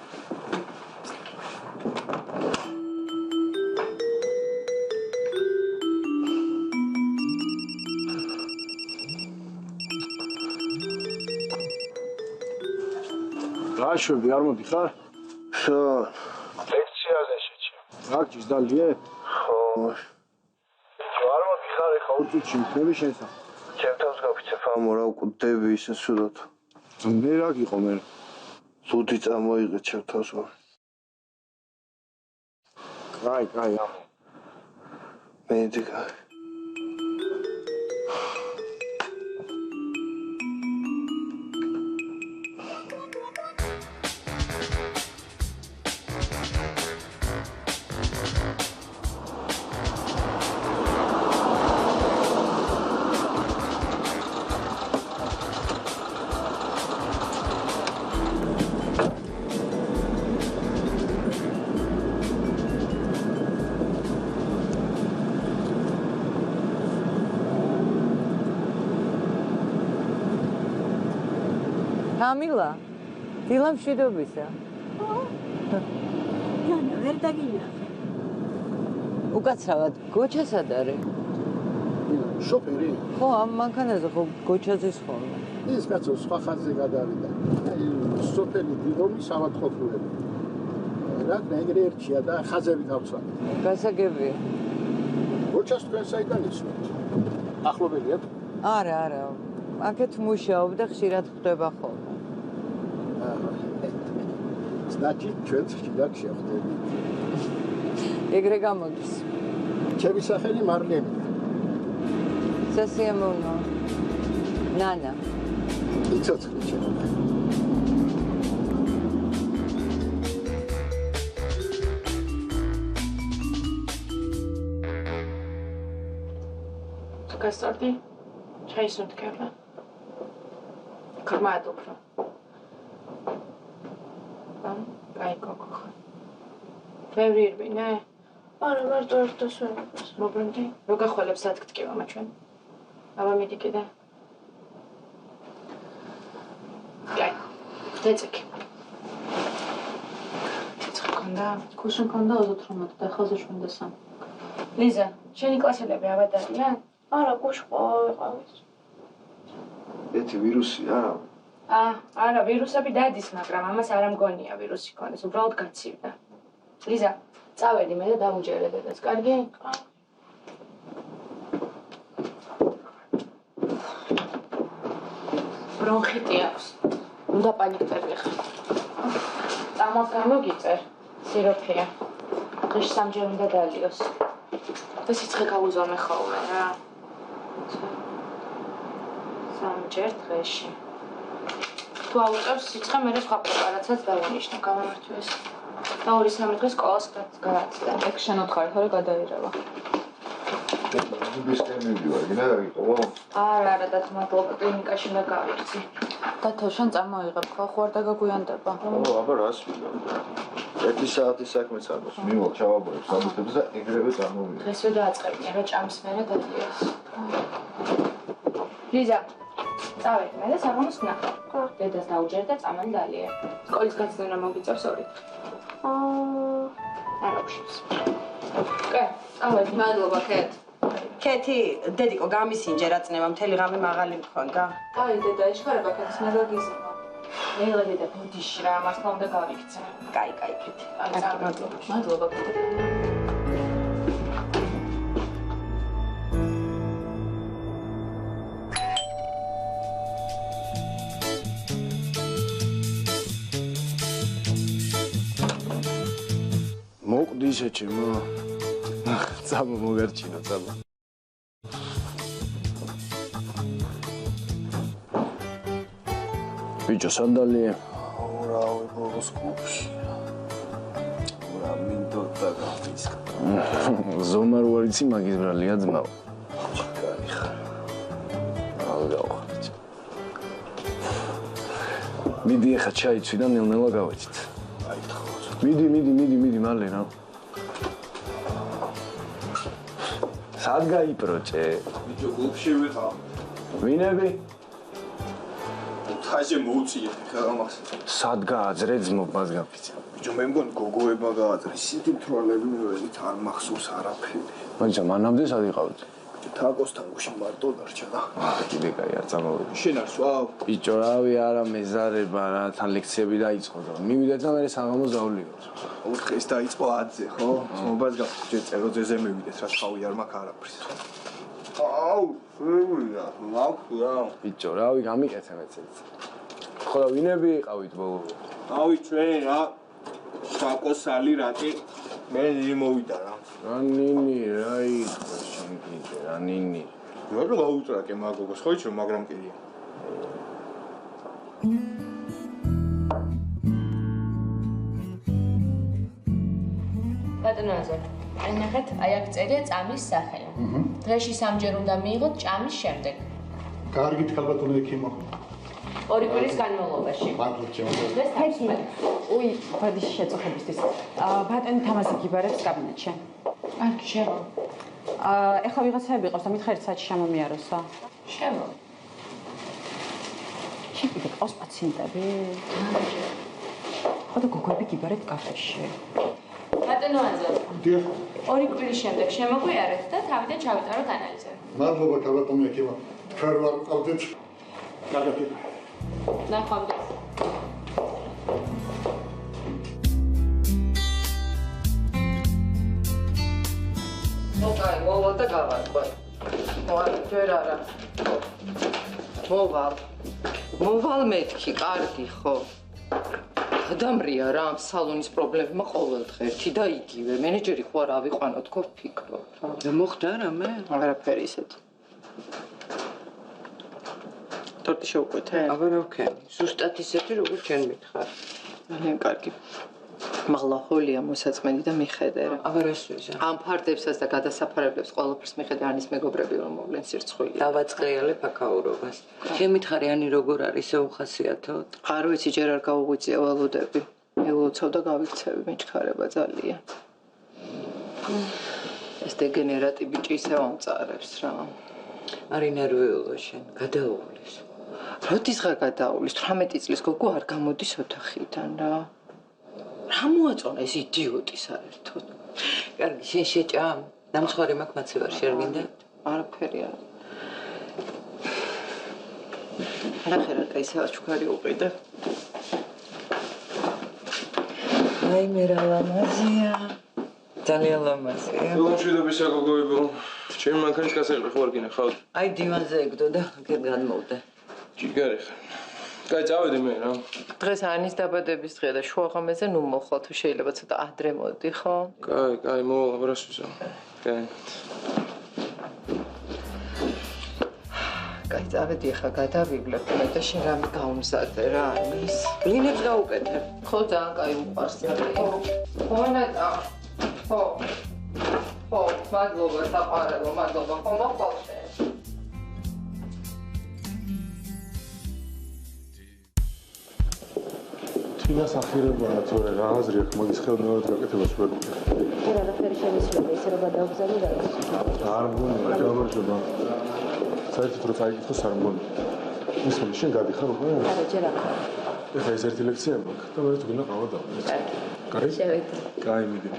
გაშვები არ მოდი ხარ? შო. ლექციაზე შეჭი. რაკჭის დალიე? ხო. არ მოდი ხარ ეხა უწუჩი მთელი შენსა. ჩემთავს გაფიცებ ამორა უკდები ისე სულად. მე რა გიყო მე? ზუდი წამოიღე ჩემთავს ვარ. კაი ამ. მედი კაი. Камила, დილა მშვიდობისა. ნანა, ვერ დაგინახე. უკაცრავად, გოჩა სად არის? შოფერი? ხო, ამ მანქანაზე ხო გოჩაზის ხოლმე. ის კაცო სხვა ხაზზე გადავიდა. აი, სოფელი დილომი სამათყოფლები. რა ეგრე ერთია და ხაზები თავსა. გასაგებია. გოჩას თქვენ საიდან ისმენთ? ახლობელია? არა. აქეთ მუშაობ და ხშირად ხვდება ხოლმე. Значит, ჩვენც ხშირად შევხვდები. ეგრე გამოდის. ჩემი სახელი მარლენია. სასიამოვნო. ნანა. იცოცხლე ჩემო. გასწორდი? ჩაის უთქება. გრმად უფრო. აი გოგო. ბევრი ირბინე? არა, მარტო ერთ დასვენებას. მობრუნდი? რო გახვალებს სადგტკი მამა ჩვენ. აბა მიდი კიდე. აი, დეცეკი. ცეცხლი ქონდა? ქუშენ ქონდა 28 და ხაზე 7-3. ლიზა, შენი კლასელები ავადარიან? არა, გუშ ყავიყავით. ეთი ვირუსია? არა, ვირუსები დადის, მაგრამ ამას არ ამგონია ვირუსი ქონდეს, უბრალოდ გაცივდა. ლიზა, წავედი მე და დავუჯერე დედას, კარგი? ბრონხიტი აქვს. უნდა პანიკტები ხარ. წამოს გამოგიწერ, სიროფია. დღეში სამჯერ უნდა დალიოს. და სიცხე გაუზომე ხოლმე რა. სამჯერ დღეში. თუ აუწევს სიცხე, მე სხვა პრეპარატსაც დავანიშნო, გამომართვეს. და 2-3 დღეს სკოლას გააცდა. ეგ შენ უთხარი ხო, რომ გადაირევა. ბისკემები ვარ, გინდა გიყო? არა, და მადლობა კლინიკაში უნდა გავიქცი. და თოშან წამოიღებ, ხო, ხო არ დაგაგვიანდება. აბა რას ვიდა? 1 საათის საქმეც არ მოხდა. მივალ ჩავაბოლებ საბუთებს და ეგრევე წარმოვიდი. დღესვე დააწყებია, რა ჭამს მერე დადიოს. ლიზა, წავედი მე და საღამოს ვნახავ. დედას დაუჯერ და წამან დალიე. სკოლის გაცდენა მოგიწევს 2 დღე. არა უშვებს. კე, წავედი. მადლობა, კეთ. კეთი, დედიკო გამისინჯე რა წნება, მთელი ღამე მაღალი მქონდა. აი, დედა, ეშქარება კეთს მე გაგიზმო. ელა დედა, ბუდიში რა, მართლა უნდა გავიქცე. კაი, კეთი. აი, მადლობა. მადლობა, კეთი. მოკვდი ისე ჩემო. წამო მოგერჩინო, წამო. ბიჭო, სანდალია. რა ვიყოს კლუბში. რა მინდოდა გავისკა. ზომა რო არიცი მაგის ბრალია ძმაო. კაი ხარ. არ გავხართ. მიდი ახლა ჩაიცვი და ნელ-ნელა გავეცით. აი თხო. მიდი მალე რა. სად გაიპროჭე? ბიჭო, კლუბში ვიყავ. ვინები? ხაჟე მოუწიეთ ხა ამას. სად გააძრე ძმო მას გაფიცე. ბიჭო, მე მგონი გოგოება გააძრე. ისეთი მთვრალები მივედით არ მახსოვს არაფერი. მაგრამ მანამდე სად იყავთ? ბიჭო, თაკოსთან გუშინ მარტო დარჩა და. კიდე კაი არ წამოვიდი. შენ არ სვავ? ბიჭო, რავი, არა მეზარება რა, თან ლექციები დაიწყო და მივიდეთ და მე საღამოს დავლიოთ. 4 დღეს დაიწყო 10-ზე, ხო? მობას გავწე წეროძეზე მივიდეთ, რა თავი არ მაქვს არაფრის. აუ, ვიღა, მაქრა. ბიჭო, რავი, გამიკეთე მეცეც. ხო და ვინები იყავით ბოლო? ავი ჩვენ რა. საკოსალი რატი მე მოვიდა რა. რა ნინი, რა იყო შენ კიდე, რა ნინი. რა გაუწრაკე მაგოგოს, ხო იცი მაგრამ კიდია. ბატონოზე, ნახეთ, აი აქ წერია წამის სახელი. დღეში 3 ჯერ უნდა მიიღოთ ჭამის შემდეგ. კარგით ქალბატონო ექიმო. 2 კვირის განმავლობაში. მადლობ ჩემო. დღეს 11. უი, ბოდიში შეწუხებისთვის. ბატონი თამასი გიბარებს კაბინეტში. კარგი, შევა. ეხლა ვიღაცები ყავს და მითხარ 1 საათში შემომიაროსო. შევა. შენ კიდე ყავს პაციენტები? ხო და გოგოები გიბარეთ კაფეში. ბატონოზე. დიახ. 2 კვირის შემდეგ შემოგვიარეთ და თავიდან ჩავიტაროთ ანალიზები. მადლობა ქალბატონო ექიმო. ხარ ვარ ყავდეთ. კარგი. ნახვამდის. მოკაი, მოვალ და გავატყვე. მოარი, ჯერ არა. მოვალ მეთქი, კარგი ხო? გადამრია რა, სალონის პრობლემა ყოველდღე ერთი და იგივე. მენეჯერი ხო არ ავიყვანო, თქო ფიქრო რა. და მოხდა რამე? არაფერი ისეთ. ტორტი შევკვეთე? აბა რა ვქენი? ზუსტად ისეთი როგორც ჩვენ მითხარ. ძალიან კარგი. მაღლა ჰოლია მოსაწმენდი და მიხედე რა. აბა რას ვიზა? ამ ფარდებსაც და გადასაფარებლებს ყველაფერს მიხედე ანის მეგობრები რომ მოვლენ სირცხვილი. დავაწყრიალებ აკაურობას. შენ მითხარი ანი როგორ არის ისე უხასიათოდ? არ ვიცი ჯერ არ გავუღვიწია ველოდები. ელოცავ და გავიქცევი მეჩქარება ძალიან. ეს დეგენერატი ბიჭი ისევ ამწარებს რა. არი ნერვიულო შენ, გადაუვლის. როდისღა გადაუვლის 18 წლის გოგო არ გამოდის ოთახიდან რა. რა მოაწონა ეს იდიოტი საერთოდ. კარგი, შენ შეჭამ. დამცხვარი მაქვს მაცივარში არ გინდა? არაფერი არა. ნახე რა ისე აჩუქარი უყიდე. აი მე რა ლამაზია. ძალიან ლამაზია. ლამშვიდობის გოგოებო. ჩემი მანქანის კასერები ხო არ გინახავთ? აი დივანზე ეგდო და აქეთ გადმოვდე. ჯიგარი ხარ. კაი, წავედი მე რა. დღეს ანის დაბადების დღეა და შუაღამეზე ნუ მოხვალ თუ შეიძლება ცოტა ადრე მოდი ხო? კაი, მოვალ, აბა რას ვიზამ. კაი. კაი, წავედი ახლა გადავივლებ მე და შენ რამე გავუმზადე რა ანის. ბლინებს გავუკეთებ. ხო, ძალიან კაი უყვარს ძალიან. ხო, ნატა. ხო. ხო, მადლობა საყვარელო, მადლობა. ხო, მოყვალ შენ. თინას ახირებაა თორე რა აზრი აქვს მაგის ხელმეორედ გაკეთებას ვერ ვქნა. არა, არაფერი შემიძლია, ისე რომ გადავგზავნო და არ მგონია, გამარჯობა. საერთოდ რო წაიკითხოს არ მგონია. ისმენ შენ გადიხარ უკვე? არა, ჯერ არ. ეხლა ეს ერთი ლექცია მაქვს და მე თუ გინდა ყავა დავყო. კარგი? შევედი. კაი, მიდი.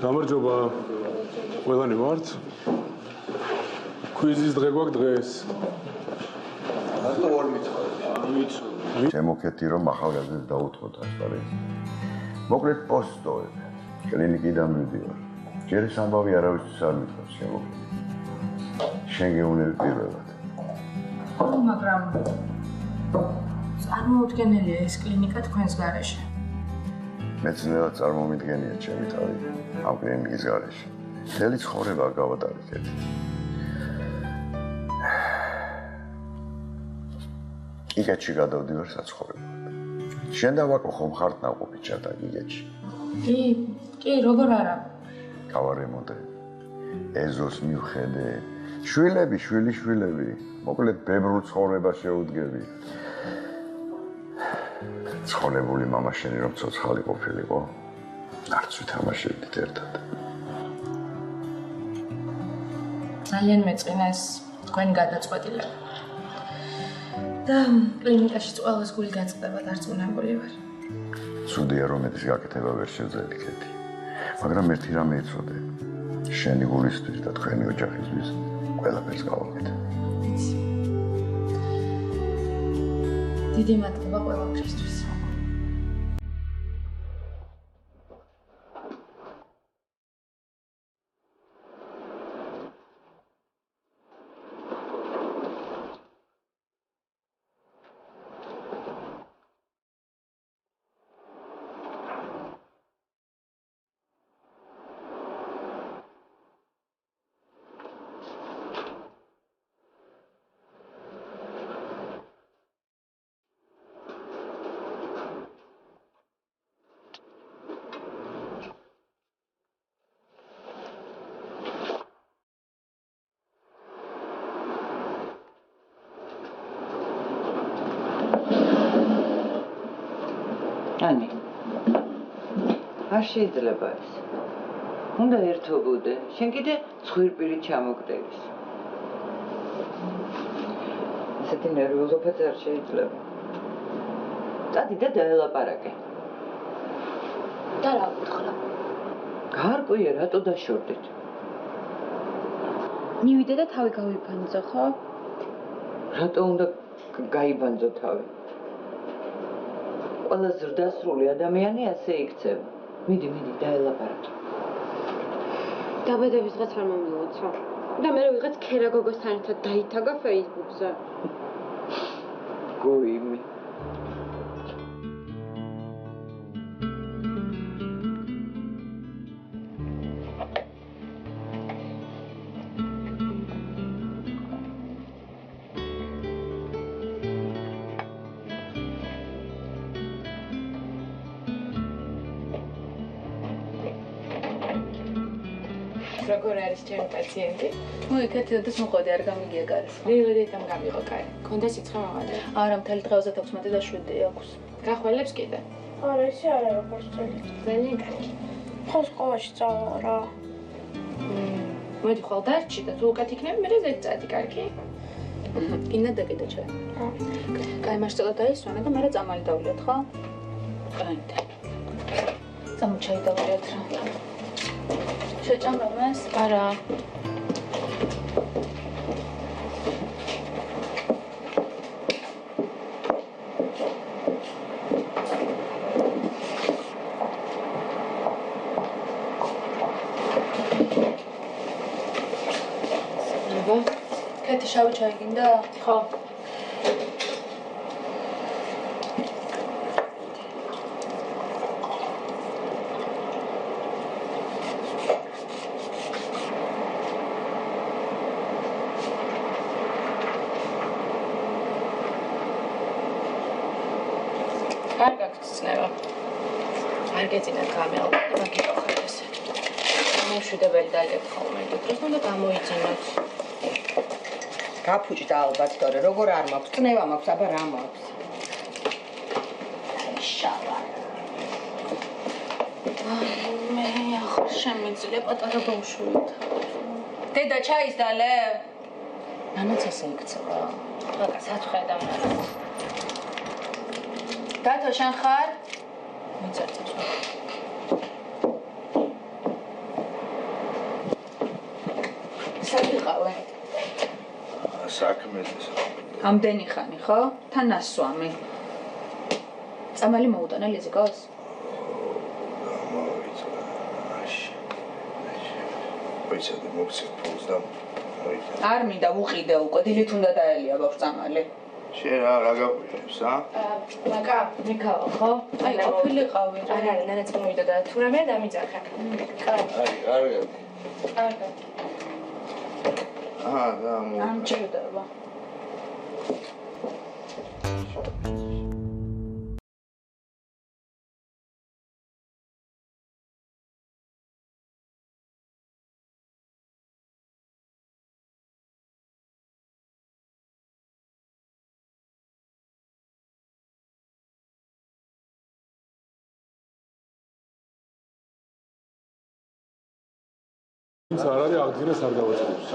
გამარჯობა. ყველანი ვართ? კვიზის დღე გვაქვს დღეს. რატო არ მიცხოვ? შემოქეთი რომ ახალგაზრდებს დაუთმოთ ასპარეზი. მოკლედ პოსტოებ. კლინიკიდან მივდივარ. ჯერ ეს ამბავი არავისთვის არ მითხრას შემოქმედი. შენ გეუნები პირველად. ხო, მაგრამ წარმოუდგენელია ეს კლინიკა თქვენს გარეშე. მეც ნელა წარმომიდგენია ჩემი თავი ამ კლინიკის გარეშე. მთელი ცხოვრება გავატარეთ ერთი. იგეთში გადავდივარ საცხოვრებლად. შენ დავაკო ხომ ხართ ნაყოფი ჩატა იგეთში. კი, როგორ არა? გავარემონტე. ეზოს მივხედე. შვილები. მოკლედ ბებრულ ცხოვრებას შეუდგები. ცხოვრებული მამა შენი რომ ცოცხალი ყოფილიყო, არც ვითამაშებდით ერთად. ძალიან მეწყინეს თქვენი გადაწყვეტილება. და კლინიკაში ყველას გული გაწყდება, დარწმუნებული ვარ. ცუდია რომ ეს გაკეთება ვერ შეძლები კეთი. მაგრამ ერთი რამე იცოდე. შენი გულისთვის და თქვენი ოჯახისთვის ყველაფერს გავაკეთე. დიდი მადლობა ყველაფრისთვის. Ani, არ შეიძლება ეს. უნდა ერთობოდე, შენ კიდე ცხვირპირით ჩამოგდევის. ესეთი ნერვიოზობაც არ შეიძლება. წადი და დაელაპარაკე. და რა უთხრა? გარკვეა, რატო დაშორდით? მივიდე და თავი გავიბანძო, ხო? რატო უნდა გაიბანძო თავი? ყველა ზრდასრული ადამიანი ასე იქცევა. მიდი, დაელაპარაკე. დაბადების დღეს არ მომილოცო. და მე ვიღაც ქერა გოგოსთან ერთად დაითაგა Facebook-ზე. გოიმი. როგორ არის ჩემი პაციენტი? მოი, კეთილდეს მოყვედი, არ გამიგია გარეს. ლილოდეთამ გამიღო კარი. კონდა სიცხე მაღალი. არა, მთელი დღეზე 16 და 7 აქვს. გახველებს კიდე? არა, ისე არა, როგორც წელი. ძალიან კარგი. ხო, სკოლაში წავალ რა. მოდი ხვალ დარჩი და თუ უკეთ იქნები, მე ზედ წადი, კარგი? ინა დაგედა ჩაი. კაი, მასწავლა დაისვანა და მე წამალი დავლიოთ, ხო? კაი. წამოჩაი დავლიოთ რა. შეჭამრა მას? არა. კეთი შავი ჩაი გინდა? ხო. არ გაქვს ცნება. არ გეწინათ გამეალ და მაგიტოხეთ ესე. მშვიდებელი დაიგეთ ხოლმე დროს უნდა გამოიძინოთ. გაფუჭდა ალბათ, თორე როგორ არ მაქვს, წნევა მაქვს, აბა რა მაქვს. შავა. მე ახლა შემიძლია პატარა ბავშვით. დედა ჩაის დალე? მამაც ესე იქცევა. რა საცხე ადამიანი. დათო შენ ხარ? მიწერწევს. საერთოდ საქმეზე. ამდენი ხანი, ხო? თან ასვამი. წამალი მოუტანა ლიზიკოს? ვიცოდი მოგცეთ ფულს და არ მინდა უყიდე უკვე, დილით უნდა დაელია ბავშვ წამალი. შენ რა გაგვიჟებს, ა? მაკა, მიკავა, ხო? აი, ყოფილი ყავი. არა, ნანაც მომიდოდა და თუ რამე დამიძახა. კარგი. კარგი. და ამ ჭირდება. არ არის აღძინეს არ დავაწყობს.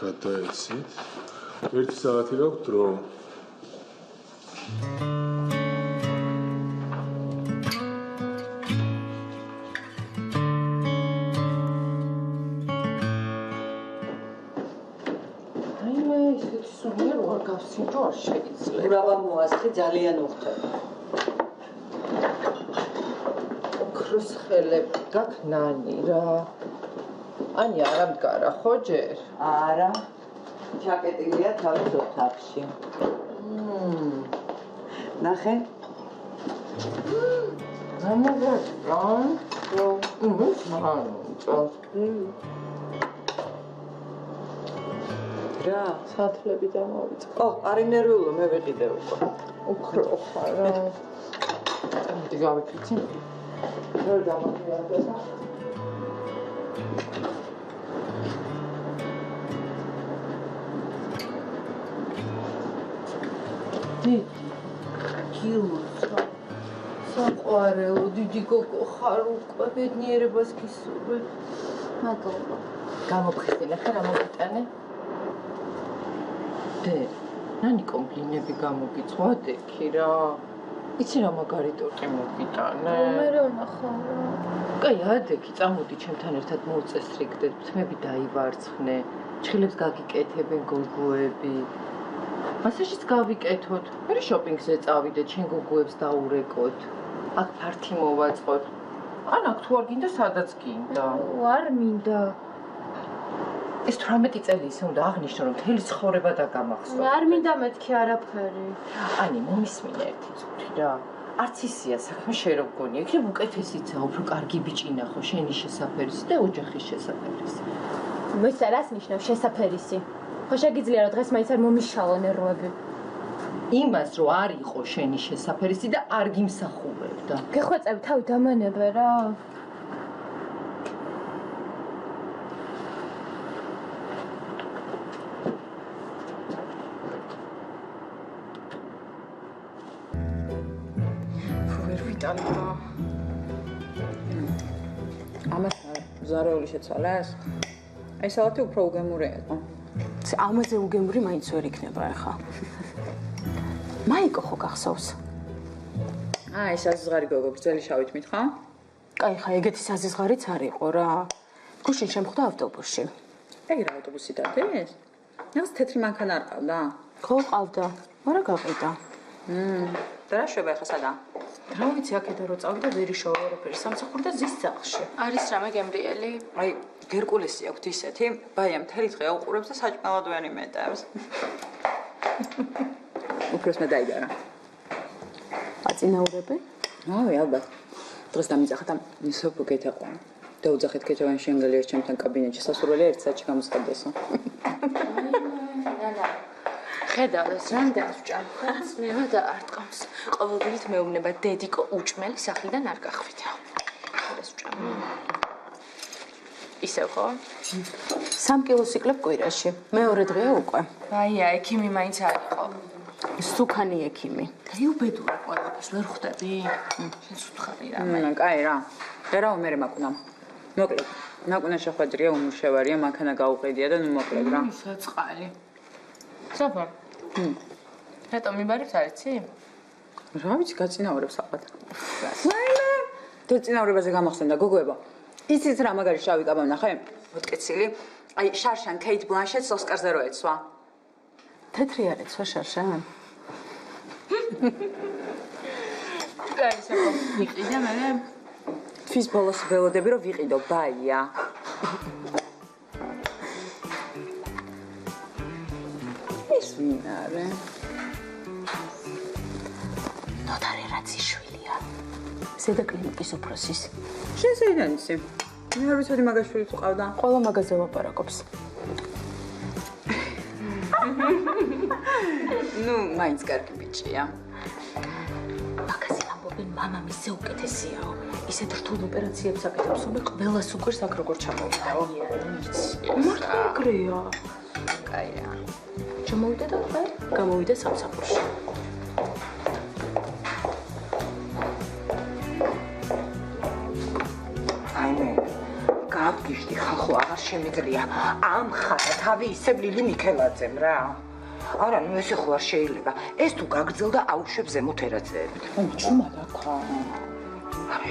გადაეცით. 1 საათი გაქვთ დრო. როგორ გავსინჯო არ შეიძლება. ურაბა მოასხი ძალიან უხდება. ოქროს ხელები გაქვს ნანი რა. ანი არ ამდგარა ხო ჯერ? არა. ჩაკეტილია თავის ოთახში. ნახე. გამოგაჭრან. რა? სათლები დამოვიწყო. ო, არი ნერვიულო, მე ვიყიდე უკვე. ოქრო ხარ რა. ამიტომ გავიქცი. რა დამაგიარდა? გილუცა საყვარელო დიდი გოგო ხარ უკვე ბედნიერებას გისურვებ. მადლობა. გამოფხიზნე ხარ ამოგიტანე? დე, ნანი კომპლიმენტები გამოგიწვა დექი რა. იცი რა მაგარი ტორტი მოგიტანე? მე რა ვნახავ რა. კაი, ადექი, წამოდი ჩემთან ერთად მოუწესრიგდეთ, თმები დაივარცხნე, ჭხილებს გაგიკეთებენ გოგოები. მასაშიც გავიკეთოთ, მე შოპინგზე წავიდეთ, შენ გოგოებს დაურეკოთ. აქ ფართი მოვაწყოთ. ან აქ თუ არ გინდა, სადაც გინდა. არ მინდა. ეს 18 წელი ისე უნდა აღნიშნო, რომ მთელი ცხოვრება დაგამახსოვრე. არ მინდა მეთქი არაფერი. ანი, მომისმინე ერთი წუთი რა. არც ისია საქმე შენ რო გგონია, იქნებ უკეთესიცა, უფრო კარგი ბიჭინა ხო, შენი შესაფერისი და ოჯახის შესაფერისი. მოიცა რას ნიშნავს შესაფერისი? ხო შეგიძლია რომ დღეს მაინც არ მომიშალო ნერვები. იმას რომ არ იყო შენი შესაფერისი და არ გიმსახურებდა. გეხვეწები თავი დამანებე რა. ვერ ვიტანო რა. ამას ზარეული შეცვალეს? აი სალათი უფრო უგემური იყო. ამაზე უგემური მაინც ვერ იქნება ახლა. მაიკო ხო გახსოვს? აი საზღარი გოგო გრძელი შავით მითხა? კაი ხა ეგეთი საზღარიც არ იყო რა. გუშინ შემხვდა ავტობუსში. ეგ რა ავტობუსი დადეს? ნახს თეთრი მანქანა არ ყავდა? ხო ყავდა, მაგრამ გაყიდა. და რა შვება ახლა სადა? რა ვიცი აქედან რო წავიდა ვერ იშოვა არაფერი სამსახური და ზის სახლში. არის რამე გემრიელი? აი გერკულესი აქვს ისეთი, ბაია მთელი დღე აუყურებს და საჭმელად ვერ იმეტებს. უფროს მე დაიგარა. აწინაურები? აი ალბათ. დღეს დამიძახა და ისო გეთაყვა. დაუძახეთ ქეჭავენ შენგელიას ჩემთან კაბინეტში სასურველი ერთ საათში გამოსყიდესო. ხედავს რამდენს ვჭამხაც, მემა და არტყავს. ყოველდღიურად მეუბნება დედიკო უჭმელი სახლიდან არ გახვიდა. ეს ვჭამ. ისევ ხო? 3 კილოს იკლებ კვირაში. მეორე დღეა უკვე. აია, ექიმი მაინც არ იყო. სუქანი ექიმი. დაიუბედურა ყველაფერს, ვერ ხვდები? შენს უთხარი რა. კაი რა. ერაო მე მაკვნა. მოკლედ. მაკვნა შეხვედრია უმუშევარია, მანქანა გაუყიდია და ნუ მოკლედ რა. საწყალი. საფა. რატომ მიბარებს არ იცი? რა ვიცი, გაწინაურებს ალბათ. ვაიმე! დაწინაურებაზე გამახსენდა გოგოებო. ისიც რა მაგარი შავი კაბა ნახე? მოტკეცილი. აი შარშან კეით ბლანშეტს ოსკარზე რო ეცვა. თეთრი არ ეცვა შარშან? კაი, საფა. ვიყიდე მე. თვის ბოლოს ველოდები რომ ვიყიდო, ბაია. ეს ვინ არა? ნოტარი რაციშვილია. ზედა კლინიკის უფროსის. შენ საიდან იცი? მე არ ვიცოდი მაგაშვილი თუ ყავდა. ყველა მაგაზე ვაპარაკობს. ნუ, მაინც კარგი ბიჭია. მაგაზე ამბობენ მამამისზე უკეთესიაო. ისეთ რთულ ოპერაციებს აკეთებს, რომ ყველას უყურს აქ როგორ ჩამოვიდაო. მართლა ეგრეა. კაია. ჩამოვიდა და ხა გამოვიდა სამსახურში. აიმე, გავგიშდი ხახო აღარ შემიძლია. ამ ხარა თავი ისე ლილი მიქელაძემ რა. არა, ნუ ესე ხო არ შეიძლება. ეს თუ გაგრძელდა აუშვებ ზემოთ ერაძეებით. ჩუმად აქა.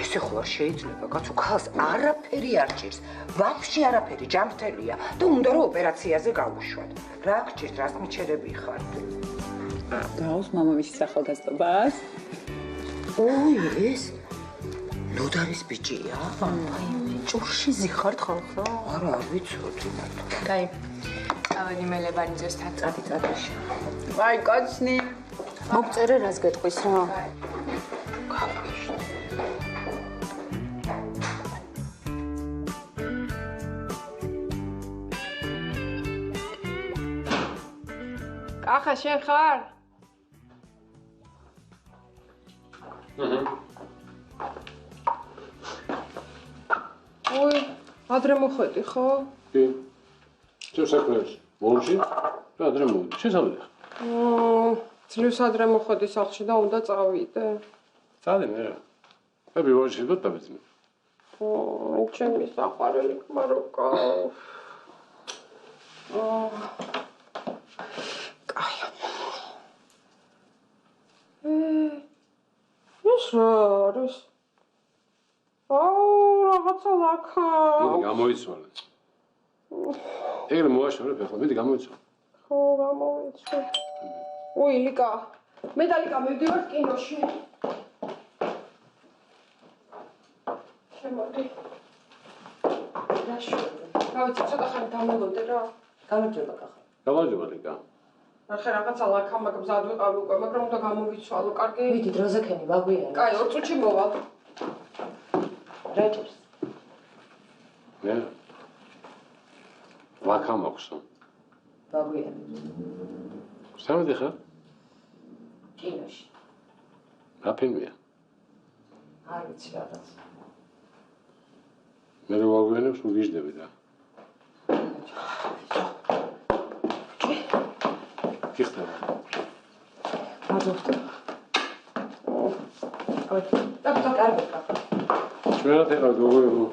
ესე ხო არ შეიძლება, კაცო, ქალს არაფერი არ ჭირს. ვაფშე არაფერი, ჯანმრთელია და უნდა რომ ოპერაციაზე გავუშვათ. რა გჭირს, რას მიჩერები ხართ? გავს მამამისის ახალგაზრდობას? ოი, ეს ლოდარის ბიჭია? აი, ჭურში ზიხართ ხალხო? არა, არ ვიცოდი მართლა. კაი. ავედი მელებანიძეს თაწადი წადაში. აი, კაცნი. მოგწერე რას გეტყვის რა? კახა შენ ხარ? ой, ადრე მოხვედი ხო? კი. თუ საქმეში. მოლში? რა ადრე მოვიდი. შესაძლოა. ძლივს ადრე მოხვედი სახლში და უნდა წავიდე. წავიდე მე რა. მე ვიჟი და დავიწყე. ჩემი საყვარელი მაროკო. კაი. ეს არის? რაღაცა ლაქა. მოდი გამოიცვალე. ეგრე მოაშორებ ახლა, მედი გამოიცვალე. ხო, გამოიცვალე. ой, ლიკა. მე და ლიკა მივდივართ კინოში. შემოდი. რაშორე? რა ვიცი, ცოტა ხანი დამელოდე რა. გამარჯობა კახა. გამარჯობა ლიკა. ახლა რაღაცა ლაქა მაგ მზად ვიყავ უკვე, მაგრამ უნდა გამოვიცვალო, კარგი? მიდი დროზე ქენი, ვაგვიანო. კაი, 2 წუთში მოვალ. რა ჭირს? მე ლაქა მაქვს. ვაგვიანო. სამედი ხარ? კინოში. რა ფილმია? არ ვიცი რაღაც. მე რო ვაგვიანებს უგიჟდები და. კი ხდება. მადლობა. ой, так, კარგი. ჩვენად ეხლა გოგოებო.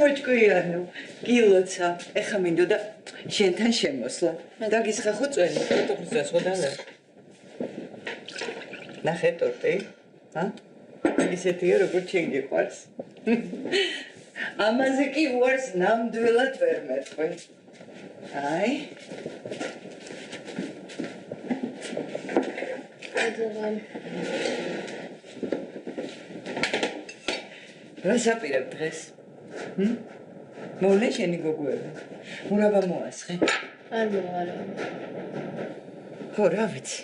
მოჭკვიანო, გილოცა, ეხა მინდოდა შენთან შემოსვლა. დაგისხახო წვენი, ფოტოხიზას ხოდანა. ნახე ტორტი, ისეთია როგორც შენ გიყვარს. ამაზე კი უარს ნამდვილად ვერ მეტყვი. აი. რა საპირებ დღეს? მოვლე შენი გოგოები. მურაბა მოასხე. არ მოვალე. ხო, რა ვიცი.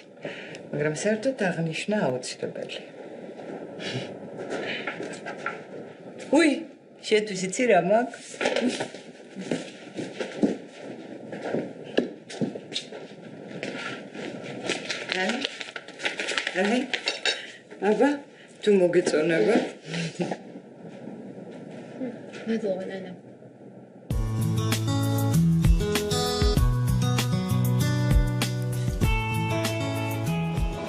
მაგრამ საერთოდ აღნიშნა აუცილებელი. უი, შენთვის იცი რა მაქვს? აი, აბა, თუ მოგეწონება? მადლობა, ნანა.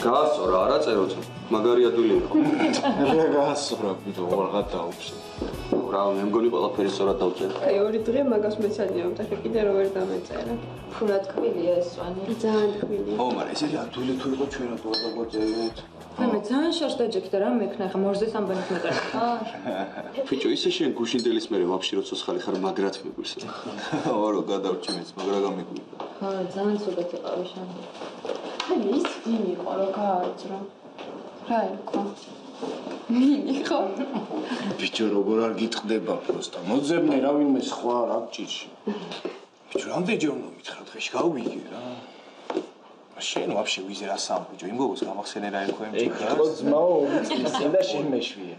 გაასწორა, არა წეროცა. მაგარი ადვილი იყო. რა გაასწორა, ბიჭო, ვარღა დაუψე. რა, მე მგონი ყველაფერი სწორად დავწერე. აი, ორი დღე მაგას მეცადიამ და კიდე რო ვერ დამეწერა. ფულად თქმილია ეს სვანი. ძალიან თქმილია. ო, მაგრამ ესე ადვილი თუ იყო ჩვენად ვარ დაგვაწერეთ. მე ძალიან შორს დაჯექდა რა მექნა, ხა მორზეს ამბანით მეწერა. ბიჭო, ისე შენ გუშინდელის მერე ვაფშე როცა ხალი ხარ მაგრად მეგვირს. ორო, გადავჭიმეს, მაგრა გამიგვირდა. ხო, ძალიან სუპერად იყავი შენ. აი, ის ვინ იყო რა გააძრო? რა იყო? ვინ იყო? ბიჭო, როგორ არ გიტყდება პროსტა. მოძებნე რა ვინმე სხვა რა გჭირში. ბიჭო, რამდენჯერ უნდა მითხრათ, ხეში გავიგე რა. შენ ვაფშე ვიზე რა სამბიჭო, იმ გოგოს გამახსენე რა ერქვა იმ ჭიქას. ეხლა ძმაო, უწლისია და შენ მეშვია.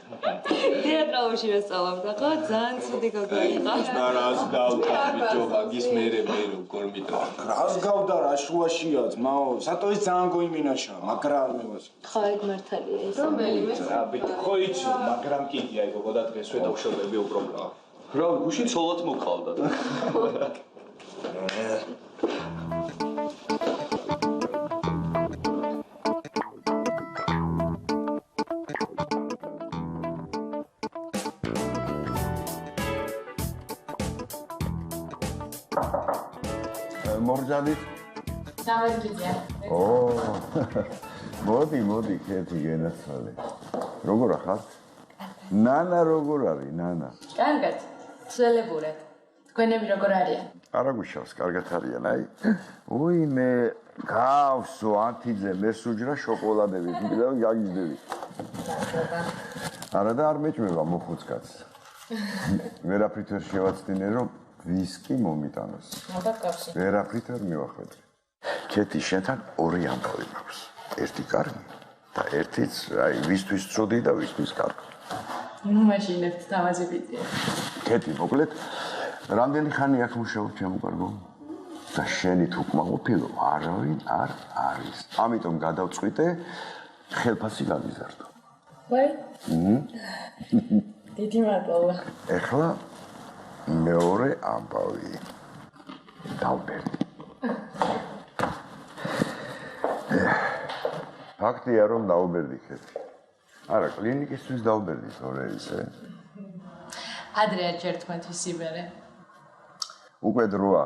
თეატრალში რა სწავლობდა, ხო? ძალიან ცუდი გოგო იყო. რას გავდა ბიჭო, მაგის მერე როგორ მიტო. რას გავდა რა შუაშია ძმაო, სატოვის ძალიან გოიმინაშა, მაგრა არ მევას. ხო, ეგ მართალია ეს. რომელიმე? რა ბიჭო, ხო იცი, მაგრამ კიდია ეგ გოგო და დღესვე დავშორები უპრობლემა. რა, გუშინ ცოლად მოყავდა. მორჯალით სამერგიძია. ო მოდი კეთი გენაცვალე როგორ ახართ ნანა როგორ არის ნანა კარგად. ცველებურად. თქვენები როგორ არიან? არა გუშავს კარგად არიან აი უიმე გავსო ანთიძე მესუჯრა შოკოლადებით და გაგიძდები არა და არ მეჭმება მოხუცკაც ვერაფრით ვერ შევაცდინე რომ ვისკი მომიტანოს მოგაკავსი ვერაფრით ვერ მივახვედრე კეთი შენთან ორი ამბავი მაქვს ერთი კარგი და ერთიც აი ვისთვის წოდი და ვისთვის კარგი ნუ მაშინებთ თავაზებითია კეთი მოკლედ რამდენი ხანი აქ მუშაობ ჩემო კარგო და შენი თუ კმაყოფილო არავინ არ არის ამიტომ გადავწყვიტე ხელფასი გაგიზარდო ვაი დიდი მადლობა ეხლა მეორე ამბავი დავბერდი ფაქტია რომ დავბერდი კეთი არა კლინიკისთვის დავბერდი თორე ისე ადრე არ ჯერ თქვენთვის იბერე უკვე დროა